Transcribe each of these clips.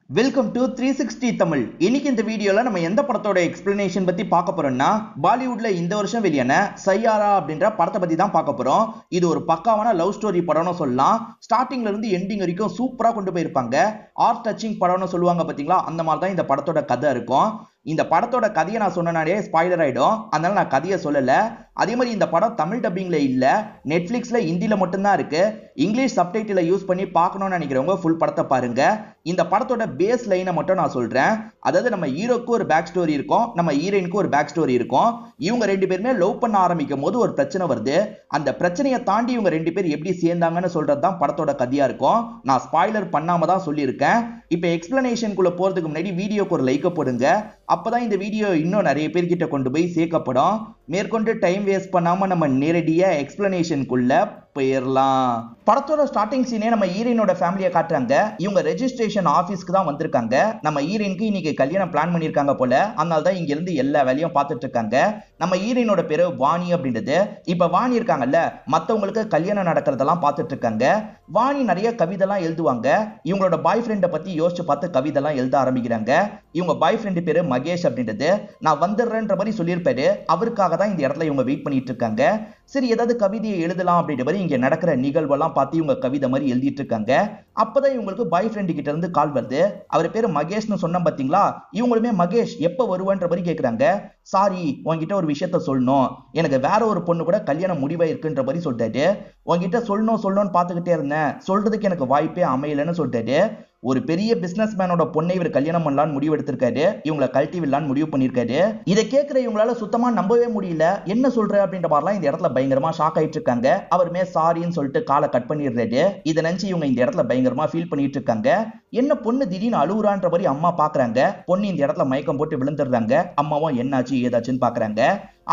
Welcome to 360 Tamil. இன்னைக்கு இந்த வீடியோல நம்ம எந்த படத்தோட எக்ஸ்பிளனேஷன் பத்தி பார்க்க போறோம்னா, பாலிவுட்ல இந்த வருஷம் வெளியான சையாரா அப்படின்ற படத்தை பத்தி தான் பார்க்க போறோம். இது ஒரு பக்காவான லவ் ஸ்டோரி படம்னு சொல்லலாம். ஸ்டார்டிங்ல இருந்து எண்டிங் வரைக்கும் சூப்பரா கொண்டு போயிருப்பாங்க. ஆர்ட் டச்சிங் படம்னு சொல்லுவாங்க பாத்தீங்களா, அந்த மாதிரி தான் இந்த படத்தோட கதை இருக்கும். இந்த படத்தோட கதையை நான் சொன்னனாலே ஸ்பாயிலர் ஆயிடும், அதனால நான் கதையை சொல்லல. அதே மாதிரி இந்த படம் தமிழ் டப்பிங்ல இல்ல, நெட்ஃபிளிக்ஸ்ல ஹிந்தில மட்டும்தான் இருக்கு. இங்கிலீஷ் சப்டைட்டில யூஸ் பண்ணி பார்க்கணும்னு நினைக்கிறவங்க ஃபுல் படத்தை பாருங்க. இந்த படத்தோட பேஸ் லைனை மட்டும் நான் சொல்றேன். அதாவது நம்ம ஹீரோக்கு ஒரு பேக் ஸ்டோரி இருக்கும், நம்ம ஹீரோயினுக்கு ஒரு பேக் ஸ்டோரி இருக்கும். இவங்க ரெண்டு பேருமே லவ் பண்ண ஆரம்பிக்கும் போது ஒரு பிரச்சனை வருது. அந்த பிரச்சனையை தாண்டி இவங்க ரெண்டு பேர் எப்படி சேர்ந்தாங்கன்னு சொல்றதுதான் படத்தோட கதையா இருக்கும். நான் ஸ்பாயிலர் பண்ணாம தான் சொல்லியிருக்கேன். இப்ப எக்ஸ்பிளனேஷனுக்குள்ள போறதுக்கு முன்னாடி வீடியோக்கு ஒரு லைக் போடுங்க. அப்பதான் இந்த வீடியோ இன்னும் நிறைய பேர்கிட்ட கொண்டு போய் சேர்க்கப்படும். மேற்கொண்டு டைம் வேஸ்ட் பண்ணாம நம்ம நேரடியா எக்ஸ்பிளனேஷனுக்குள்ள போயிடலாம். படத்தோட ஸ்டார்டிங் சீனே நம்ம ஹீரோயினோட ஃபேமிலியை காட்டுறாங்க. இவங்க ரெஜிஸ்ட்ரேஷன் ஆபீஸ்க்கு தான் வந்திருக்காங்க. நம்ம ஹீரோயினுக்கு இன்னைக்கு கல்யாணம் பிளான் பண்ணிருக்காங்க போல, அதனால தான் இங்க இருந்து எல்லா வேலையும் பார்த்துட்டு இருக்காங்க. நம்ம ஹீரோயினோட பேரு வாணி அப்படின்றது. இப்ப வாணி இருக்காங்கல்ல, மத்தவங்களுக்கு கல்யாணம் நடக்கிறதெல்லாம் பார்த்துட்டு இருக்காங்க. வாணி நிறைய கவிதைலாம் எழுதுவாங்க. இவங்களோட பாய் ஃப்ரெண்டை பத்தி யோசிச்சு பார்த்து கவிதைலாம் எழுத ஆரம்பிக்கிறாங்க. இவங்க பாய் ஃப்ரெண்டு பேரு மகேஷ் அப்படின்றது. நான் வந்துடுறேன்ற மாதிரி சொல்லியிருப்பாரு. அவருக்காக தான் இந்த இடத்துல இவங்க வெயிட் பண்ணிட்டு இருக்காங்க. சரி, ஏதாவது கவிதையை எழுதலாம் அப்படின்ற மாதிரி இங்க நடக்கிற நிகழ்வெல்லாம் பார்த்து இவங்க கவிதை மாதிரி எழுதிட்டு இருக்காங்க. அப்பதான் இவங்களுக்கு பாய் ஃப்ரெண்டு கிட்ட இருந்து கால் வருது. அவர் பேரு மகேஷ்னு சொன்ன பாத்தீங்களா, இவங்களுமே மகேஷ் எப்ப வருவான்ற மாதிரி கேக்குறாங்க. சாரி, உங்ககிட்ட ஒரு விஷயத்த சொல்லணும், எனக்கு வேற ஒரு பொண்ணு கூட கல்யாணம் முடிவா இருக்குன்ற மாதிரி சொல்லிட்டாரு. உங்ககிட்ட சொல்லணும்னு பாத்துக்கிட்டே இருந்தேன், சொல்றதுக்கு எனக்கு வாய்ப்பே அமையலன்னு சொல்லிட்டாரு. ஒரு பெரிய பிசினஸ் மேனோட பொண்ணை இவர் கல்யாணம் பண்ணலான்னு முடிவு எடுத்திருக்காரு. இவங்களை கழட்டி விடலான்னு முடிவு பண்ணிருக்காரு. இதை கேட்கிற இவங்களால சுத்தமா நம்பவே முடியல. என்ன சொல்ற அப்படின்ற மாதிரிலாம் இந்த இடத்துல பயங்கரமா ஷாக் ஆயிட்டு இருக்காங்க. அவருமே சாரின்னு சொல்லிட்டு காலை கட் பண்ணிடுறாரு. இதை நினைச்சு இவங்க இந்த இடத்துல பயங்கரமா ஃபீல் பண்ணிட்டு இருக்காங்க. என்ன பொண்ணு திடீர்னு அழுகுறான்ற மாதிரி அம்மா பாக்குறாங்க. பொண்ணு இந்த இடத்துல மயக்கம் போட்டு விழுந்துடுறாங்க. அம்மாவும் என்னாச்சு ஏதாச்சுன்னு பாக்குறாங்க.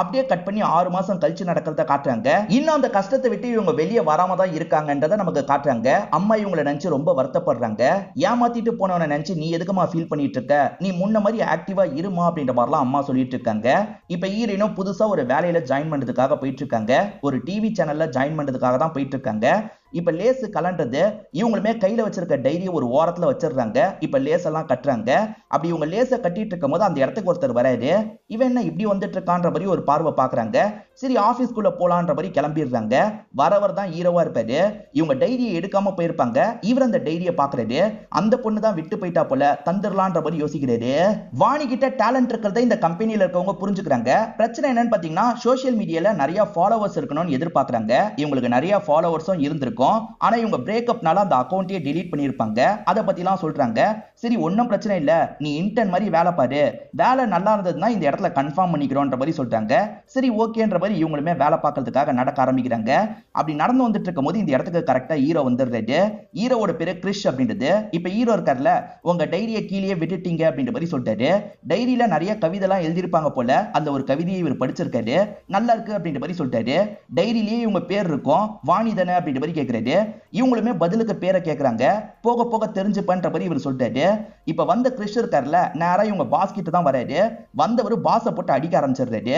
அப்படியே கட் பண்ணி 6 மாசம் கழிச்சு நடக்கிறத காட்டுறாங்க. இன்னும் அந்த கஷ்டத்தை விட்டு இவங்க வெளியே வராம தான் இருக்காங்கன்றத நமக்கு காட்டுறாங்க. அம்மா இவங்களை நினைச்சு ரொம்ப வருத்தப்படுறாங்க. ஏமாத்திட்டு போனவனை நினைச்சு நீ எதுக்குமா ஃபீல் பண்ணிட்டு இருக்க, நீ முன்ன மாதிரி ஆக்டிவா இருமா அப்படின்ற மாதிரிலாம் அம்மா சொல்லிட்டு இருக்காங்க. இப்ப ஹீரோயினும் புதுசா ஒரு வேலையில ஜாயின் பண்றதுக்காக போயிட்டு இருக்காங்க. ஒரு டிவி சேனல்ல ஜாயின் பண்றதுக்காக தான் போயிட்டு இருக்காங்க. இப்ப லேசு கலண்டது. இவங்களுமே கையில வச்சிருக்க டைரியை ஒரு ஓரத்துல வச்சிருக்காங்க. இப்ப லேஸ் எல்லாம் கட்டுறாங்க. அப்படி இவங்க லேச கட்டிட்டு இருக்கும் போது அந்த இடத்துக்கு ஒருத்தர் வராரு. இவன் என்ன இப்படி வந்துட்டு இருக்கான்ற மாதிரி ஒரு பார்வை பாக்குறாங்க. சரி, ஆபீஸ்க்குள்ள போலான்ற மாதிரி கிளம்பிடுறாங்க. வரவர் தான் ஹீரோவா இருப்பாரு. இவங்க டைரியை எடுக்காம போயிருப்பாங்க. இவர் அந்த டைரியை பாக்குறாரு. அந்த பொண்ணு தான் விட்டு போயிட்டா போல, தந்துடலான்ற மாதிரி யோசிக்கிறாரு. வாணி கிட்ட டேலண்ட் இருக்கிறத இந்த கம்பெனில இருக்கவங்க புரிஞ்சுக்கிறாங்க. பிரச்சனை என்னன்னு பாத்தீங்கன்னா, சோசியல் மீடியால நிறைய ஃபாலோவர்ஸ் இருக்கணும்னு எதிர்பார்க்கறாங்க. இவங்களுக்கு நிறைய ஃபாலோவர்ஸும் இருந்திருக்கும். ஆனா இவங்க பிரேக்கப்னால அந்த அக்கௌண்ட்டையே டெலீட் பண்ணிருப்பாங்க. அதை பத்திலாம் சொல்றாங்க. சரி, ஒன்னும் பிரச்சனை இல்ல, நீ இன்டர்ன் மாதிரி வேலை பாரு, வேலை நல்லா இருந்ததுன்னா இந்த இடத்துல கன்ஃபார்ம் பண்ணிக்கிறோன்ற மாதிரி சொல்றாங்க. சரி ஓகேன்ற மாதிரி இவங்களுமே வேலை பார்க்கறதுக்காக நடக்க ஆரம்பிக்கிறாங்க. அப்படி நடந்து வந்துட்டு இருக்கும் போது இந்த இடத்துக்கு கரெக்டா ஹீரோ வந்துடுறாரு. ஹீரோவோட பேரு கிறிஷ் அப்படின்றது. இப்ப ஹீரோ இருக்கார்ல, உங்க டைரியை கீழே விட்டுட்டீங்க அப்படின்ற மாதிரி சொல்லிட்டாரு. டைரியில நிறைய கவிதை எல்லாம் எழுதிருப்பாங்க போல, அந்த ஒரு கவிதையை இவர் படிச்சிருக்காரு. நல்லா இருக்கு அப்படின்ற மாதிரி சொல்லிட்டாரு. டைரியிலேயே இவங்க பேர் இருக்கும், வாணி தானே அப்படின்ற மாதிரி கேட்கிறாரு. இவங்களுமே பதிலுக்கு பேரை கேட்கறாங்க. போக போக தெரிஞ்சு பண்ற மாதிரி இவர் சொல்லிட்டாரு. இப்ப வந்த கிறிஷ் இருக்கார்ல, நேரா இவங்க பாஸ் கிட்ட தான் வராரு. வந்தவர் பாஸை போட்டு அடிக்க ஆரம்பிச்சிடுறாரு.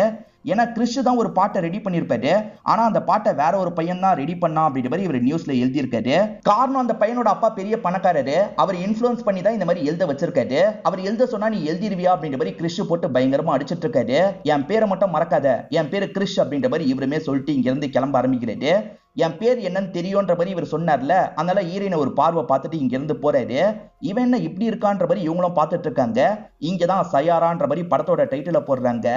ஏன்னா கிறிஷ் தான் ஒரு பாட்டை ரெடி பண்ணிருப்பாரு. ஆனா அந்த பாட்டை வேற ஒரு பையன் தான் ரெடி பண்ணா அப்படின்ற மாதிரி இவர் நியூஸ்ல எழுதியிருக்காரு. காரணம், அந்த பையனோட அப்பா பெரிய பணக்காரரு. அவர் இன்ஃபுளுன்ஸ் பண்ணி தான் இந்த மாதிரி எழுத வச்சிருக்காரு. அவர் எழுத சொன்னா நீ எழுதிருவியா அப்படின்ற மாதிரி கிறிஷ் போட்டு பயங்கரமா அடிச்சிட்டு இருக்காரு. என் பேரை மட்டும் மறக்காத, என் பேரு கிறிஷ் அப்படின்ற மாதிரி இவருமே சொல்லிட்டு இங்க இருந்து கிளம்ப ஆரம்பிக்கிறாரு. என் பேர் என்னன்னு தெரியும்ன்ற மாதிரி இவர் சொன்னார்ல, அதனால ஹீரோயினை ஒரு பார்வை பார்த்துட்டு இங்க இருந்து போறாரு. இவன் என்ன இப்படி இருக்கான்ற மாதிரி இவங்களும் பார்த்துட்டு இருக்காங்க. இங்கதான் சயாரான்ற மாதிரி படத்தோட டைட்டில போடுறாங்க.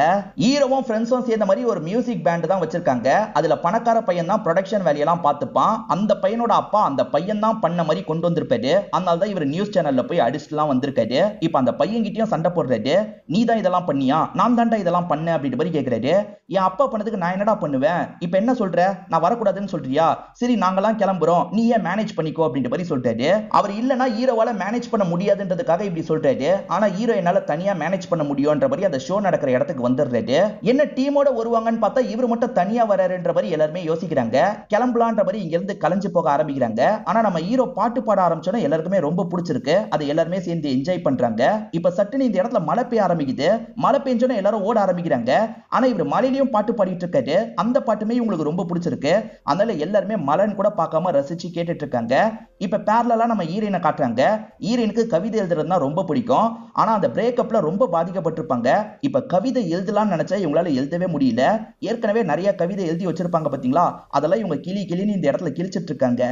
ஹீரோவும் ஃப்ரெண்ட்ஸும் சேர்ந்த மாதிரி ஒரு மியூசிக் பேண்ட் தான் வச்சிருக்காங்க. அதுல பணக்கார பையன் தான் ப்ரொடக்ஷன் வேலையெல்லாம் பார்த்துப்பான். அந்த பையனோட அப்பா அந்த பையன் தான் பண்ண மாதிரி கொண்டு வந்திருப்பாரு. அதனால தான் இவர் நியூஸ் சேனல்ல போய் அடிச்சுலாம் வந்திருக்காரு. இப்ப அந்த பையன் கிட்டயும் சண்டை போடுறாரு. நீ தான் இதெல்லாம் பண்ணியா, நான் தாண்டா இதெல்லாம் பண்ண அப்படின்ற மாதிரி கேட்கிறாரு. என் அப்பா பண்ணதுக்கு நான் என்னடா பண்ணுவேன், இப்ப என்ன சொல்ற, நான் வரக்கூடாதுன்னு சொல்றியா, சரி நாங்கெல்லாம் கிளம்புறோம், நீ ஏன் மேனேஜ் பண்ணிக்கோ அப்படின்ற மாதிரி சொல்றாரு. அவர் இல்லனா ஹீரோவால மேனேஜ் பண்ண முடியாதுன்றதுக்காக இப்படி சொல்றாரு. ஆனா ஹீரோ என்னால தனியா மேனேஜ் பண்ண முடியும்ன்ற மாதிரி அந்த ஷோ நடக்கிற இடத்துக்கு வந்துடுறாரு. என்ன டீமோட வருவாங்கன்னு பார்த்தா இவர் மட்டும் தனியா வராருன்ற மாதிரி எல்லாருமே யோசிக்கிறாங்க. கிளம்பலான்ற மாதிரி இங்க இருந்து கலைஞ்சு போக ஆரம்பிக்கிறாங்க. ஆனா நம்ம ஹீரோ பாட்டு பாட ஆரம்பிச்சோன்னா எல்லாருக்குமே ரொம்ப பிடிச்சிருக்கு. அதை எல்லாருமே சேர்ந்து என்ஜாய் பண்றாங்க. இப்ப சட்டுன்னு இந்த இடத்துல மழை பெய்ய ஆரம்பிக்குது. மழை பெஞ்சோன்னா எல்லாரும் ஓட ஆரம்பிக்கிறாங்க. ஆனா இவர் மழையிலயும் பாட்டு பாடிட்டு இருக்காரு. அந்த பாட்டுமே இவங்களுக்கு ரொம்ப பிடிச்சிருக்கு. அதனால எல்லாருமே மழைன்னு கூட பார்க்காம ரசிச்சு கேட்டுட்டு இருக்காங்க. இப்ப பேரலா நம்ம ஹீரோயினை காட்டுறாங்க. ஹீரோயினுக்கு கவிதை எழுதுறதுனா ரொம்ப பிடிக்கும். ஆனா அந்த பிரேக்கப்ல ரொம்ப பாதிக்கப்பட்டிருப்பாங்க. இப்ப கவிதை எழுதலாம்னு நினைச்சா இவங்களால எழுதவே முடியல. ஏற்கனவே நிறைய கவிதை எழுதி வச்சிருப்பாங்க பாத்தீங்களா, அதெல்லாம் இவங்க கிளின்னு இந்த இடத்துல கிழிச்சிட்டு இருக்காங்க.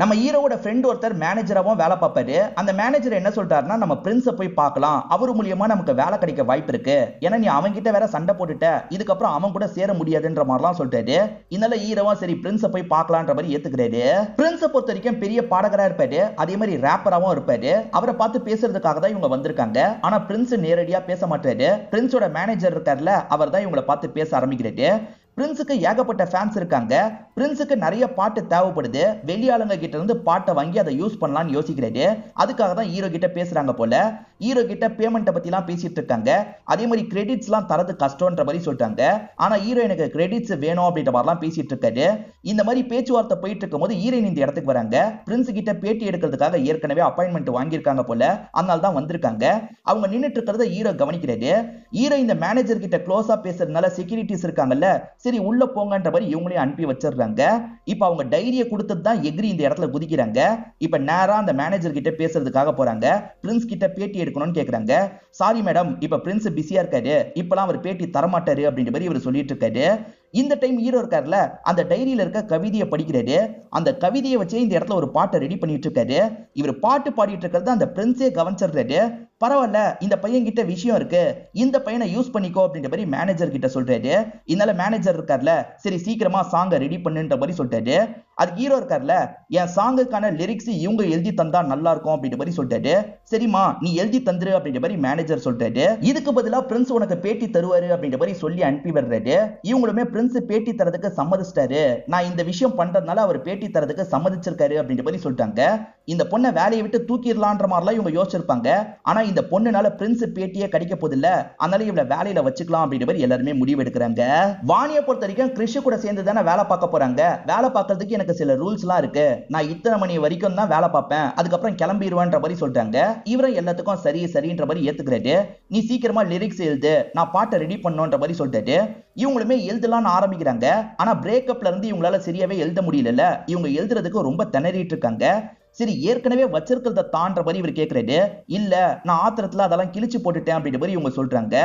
நம்ம ஹீரோவோட ஃப்ரெண்ட் ஒருத்தர் மேனேஜராவும் வேலை பார்ப்பாரு. அந்த மேனேஜர் என்ன சொல்றாருன்னா, நம்ம பிரின்ஸை போய் பார்க்கலாம், அவர் மூலியமா நமக்கு வேலை கிடைக்க வாய்ப்பு இருக்கு, ஏன்னா நீ அவங்க கிட்ட வேற சண்டை போட்டுட்ட, இதுக்கப்புறம் அவன் கூட சேர முடியாதுன்ற மாதிரிலாம் சொல்லிட்டாரு. இதனால ஹீரோவா சரி பிரின்ஸை போய் பார்க்கலான்ற மாதிரி ஏத்துக்கிறாரு. பிரின்ஸை பொறுத்த வரைக்கும் பெரிய பாடகரா இருப்பாரு, அதே மாதிரி ரேப்பராவும் இருப்பாரு. அவரை பார்த்து பேசுறதுக்காக தான் இவங்க வந்திருக்காங்க. ஆனா பிரின்ஸ் நேரடியா பேச மாட்டாரு. பிரின்ஸோட மேனேஜர் இருக்கார்ல, அவர் தான் இவங்களை பார்த்து பேச ஆரம்பிக்கிறாரு. பிரின்ஸுக்கு ஏகப்பட்ட ஃபேன்ஸ் இருக்காங்க. பிரின்ஸுக்கு நிறைய பாட்டு தேவைப்படுது. வெளியாளுங்க கிட்ட இருந்து பாட்டை வாங்கி அதை யூஸ் பண்ணலாம்னு யோசிக்கிறாரு. அதுக்காக தான் ஹீரோ கிட்ட பேசுறாங்க போல. ஹீரோ கிட்ட பேமெண்ட்டை பத்திலாம் பேசிட்டு இருக்காங்க. அதே மாதிரி கிரெடிட்ஸ்லாம் தரது கஷ்டம்ன்ற மாதிரி சொல்றாங்க. ஆனா ஹீரோ எனக்கு கிரெடிட்ஸ் வேணும் அப்படின்ற மாதிரிலாம் பேசிட்டு இருக்காரு. இந்த மாதிரி பேச்சுவார்த்தை போயிட்டு இருக்கும்போது ஹீரோயின் இந்த இடத்துக்கு வராங்க. பிரின்ஸ் கிட்ட பேட்டி எடுக்கிறதுக்காக ஏற்கனவே அப்பாயின்மெண்ட் வாங்கியிருக்காங்க போல, அதனால தான் வந்திருக்காங்க. அவங்க நின்னுட்டு இருக்கிறத ஹீரோ கவனிக்கிறாரு. ஹீரோ இந்த மேனேஜர் கிட்ட க்ளோஸா பேசுறதுனால செக்யூரிட்டிஸ் இருக்காங்கல்ல, சரி உள்ள போங்கன்ற மாதிரி இவங்களையும் அனுப்பி வச்சிடுறாங்க. இப்ப அவங்க டைரியை கொடுத்தது தான் எகிரி இந்த இடத்துல குதிக்கிறாங்க. இப்ப நேரா அந்த மேனேஜர் கிட்ட பேசுறதுக்காக போறாங்க. பிரின்ஸ் கிட்ட பேட்டி எடுக்கணும்னு கேக்குறாங்க. சாரி மேடம், இப்ப பிரின்ஸ் பிஸியா இருக்காரு, இப்பலாம் அவர் பேட்டி தரமாட்டாரு அப்படின்ற மாதிரி இவர் சொல்லிட்டு இருக்காரு. இந்த டைம் ஹீரோ இருக்காருல, அந்த டைரியில இருக்க கவிதையை படிக்கிறாரு. அந்த கவிதையை வச்சே இந்த இடத்துல ஒரு பாட்டை ரெடி பண்ணிட்டு இருக்காரு. இவர் பாட்டு பாடிட்டு இருக்கிறது அந்த பிரின்ஸே கவனிச்சிடுறாரு. பரவாயில்ல, இந்த பையன் கிட்ட விஷயம் இருக்கு, இந்த பையனை யூஸ் பண்ணிக்கோ அப்படின்ற மாதிரி மேனேஜர் கிட்ட சொல்றாரு. இதனால மேனேஜர் இருக்கார்ல, சரி சீக்கிரமா சாங்கை ரெடி பண்ணுன்ற மாதிரி சொல்லிட்டாரு. அது ஹீரோ இருக்கார்ல, என் சாங்குக்கான லிரிக்ஸ் இவங்க எழுதி தந்தா நல்லா இருக்கும் அப்படின்ற மாதிரி சொல்லிட்டாரு. சரிமா நீ எழுதி தந்துரு அப்படின்ற மாதிரி மேனேஜர் சொல்றாரு. இதுக்கு பதிலா பிரின்ஸ் உனக்கு பேட்டி தருவாரு அப்படின்ற மாதிரி சொல்லி அனுப்பி வர்றாரு. இவங்களுமே பிரின்ஸ் பேட்டி தரதுக்கு சம்மதிச்சிட்டாரு, நான் இந்த விஷயம் பண்றதுனால அவர் பேட்டி தரதுக்கு சம்மதிச்சிருக்காரு அப்படின்ற மாதிரி சொல்லிட்டாங்க. இந்த பொண்ணை வேலையை விட்டு தூக்கிடலான்ற மாதிரிலாம் இவங்க யோசிச்சிருப்பாங்க. ஆனா இந்த பொண்ணுனால பிரின்ஸ் பேட்டியே கிடைக்க போதில்ல, அதனால இவளை வேலையில வச்சுக்கலாம் அப்படின்ற மாதிரி எல்லாருமே முடிவு எடுக்கிறாங்க. வாணியை பொறுத்த வரைக்கும் கிறிஷ் கூட சேர்ந்து தானே வேலை பார்க்க போறாங்க. வேலை பார்க்கறதுக்கு எனக்கு சில ரூல்ஸ் எல்லாம் இருக்கு, நான் இத்தனை மணி வரைக்கும் தான் வேலை பார்ப்பேன், அதுக்கப்புறம் கிளம்பிடுவேன்ற மாதிரி சொல்றாங்க. இவரை எல்லாத்துக்கும் சரி சரின்ற மாதிரி ஏத்துக்கிறாரு. நீ சீக்கிரமா லிரிக்ஸ் எழுது, நான் பாட்டை ரெடி பண்ணுன்ற மாதிரி சொல்லிட்டாரு. இவங்களுமே எழுதலாம்னு ஆரம்பிக்கிறாங்க. ஆனா பிரேக்கப்ல இருந்து இவங்களால சரியாவே எழுத முடியல. இவங்க எழுதுறதுக்கு ரொம்ப திணறிட்டு இருக்காங்க. சரி ஏற்கனவே வச்சிருக்கிறத தாண்ட மாதிரி இவர் கேட்கிறாரு. இல்ல நான் ஆத்திரத்துல அதெல்லாம் கிழிச்சு போட்டுட்டேன் அப்படின்ற மாதிரி இவங்க சொல்றாங்க.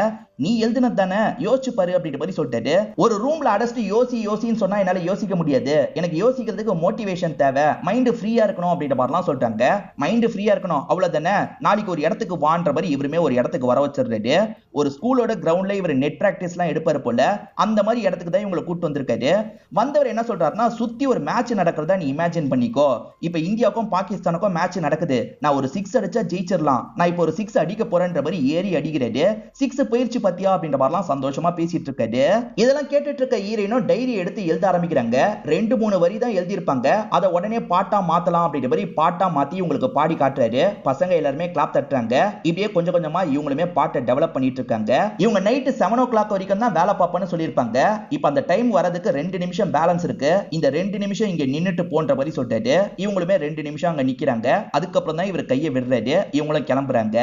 நீ எழுதுனது தானே, யோசிச்சு பாரு அப்படின்ற மாதிரி சொல்லிட்டாரு. ஒரு ரூம்ல அடைச்சிட்டு யோசின்னு சொன்னா என்னால யோசிக்க முடியாது, எனக்கு யோசிக்கிறதுக்கு மோட்டிவேஷன் தேவை, மைண்ட் ஃப்ரீயா இருக்கணும் அப்படின்ற மாதிரிலாம் சொல்றாங்க. மைண்ட் ஃப்ரீயா இருக்கணும் அவ்வளவுதானே, நாளைக்கு ஒரு இடத்துக்கு வான்ற மாதிரி இவருமே ஒரு இடத்துக்கு வர வச்சிடுறாரு. ஒரு ஸ்கூலோட கிரவுண்ட்ல இவர் நெட் பிராக்டிஸ் எல்லாம் எடுப்பாரு போல, அந்த மாதிரி இடத்துக்கு தான் இவங்களை கூட்டு வந்திருக்காரு. வந்தவர் என்ன சொல்றாருன்னா, சுத்தி ஒரு மேட்ச் நடக்கிறதா நீ இமேஜின் பண்ணிக்கோ, இப்ப இந்தியாவுக்கும் பாகிஸ்தானுக்கும் மேட்ச் நடக்குது, நான் ஒரு 6 அடிச்சா ஜெயிச்சிடலாம், நான் இப்போ ஒரு 6 அடிக்க போறேன்ற மாதிரி ஏறி அடிக்கிறாரு. 6 பயிற்சி பத்தியா அப்படின்ற மாதிரிலாம் சந்தோஷமா பேசிட்டு இருக்காரு. இதெல்லாம் கேட்டுட்டு இருக்க ஹீரோயினும் டைரி எடுத்து எழுத ஆரம்பிக்கிறாங்க. 2-3 வரி தான் எழுதி இருப்பாங்க, அதை உடனே பாட்டா மாத்தலாம் அப்படின்ற மாதிரி பாட்டா மாத்தி உங்களுக்கு பாடி காட்டுறாரு. பசங்க எல்லாருமே கிளாப் தட்டுறாங்க. இப்படியே கொஞ்சம் கொஞ்சமா இவங்களுமே பாட்டை டெவலப் பண்ணிட்டு இருக்காங்க. இவங்க நைட் 7 o'clock வரைக்கும் தான் வேலை பார்ப்பேன்னு சொல்லியிருப்பாங்க. இப்ப அந்த டைம் வரதுக்கு 2 நிமிஷம் பேலன்ஸ் இருக்கு, இந்த 2 நிமிஷம் இங்க நின்னுட்டு போன்ற மாதிரி சொல்லிட்டாரு. இவங்களுமே 2 நிமிஷம் அங்க நிக்கிறாங்க. அதுக்கப்புறம் தான் இவர் கையை விடுறாரு. இவங்களும் கிளம்புறாங்க.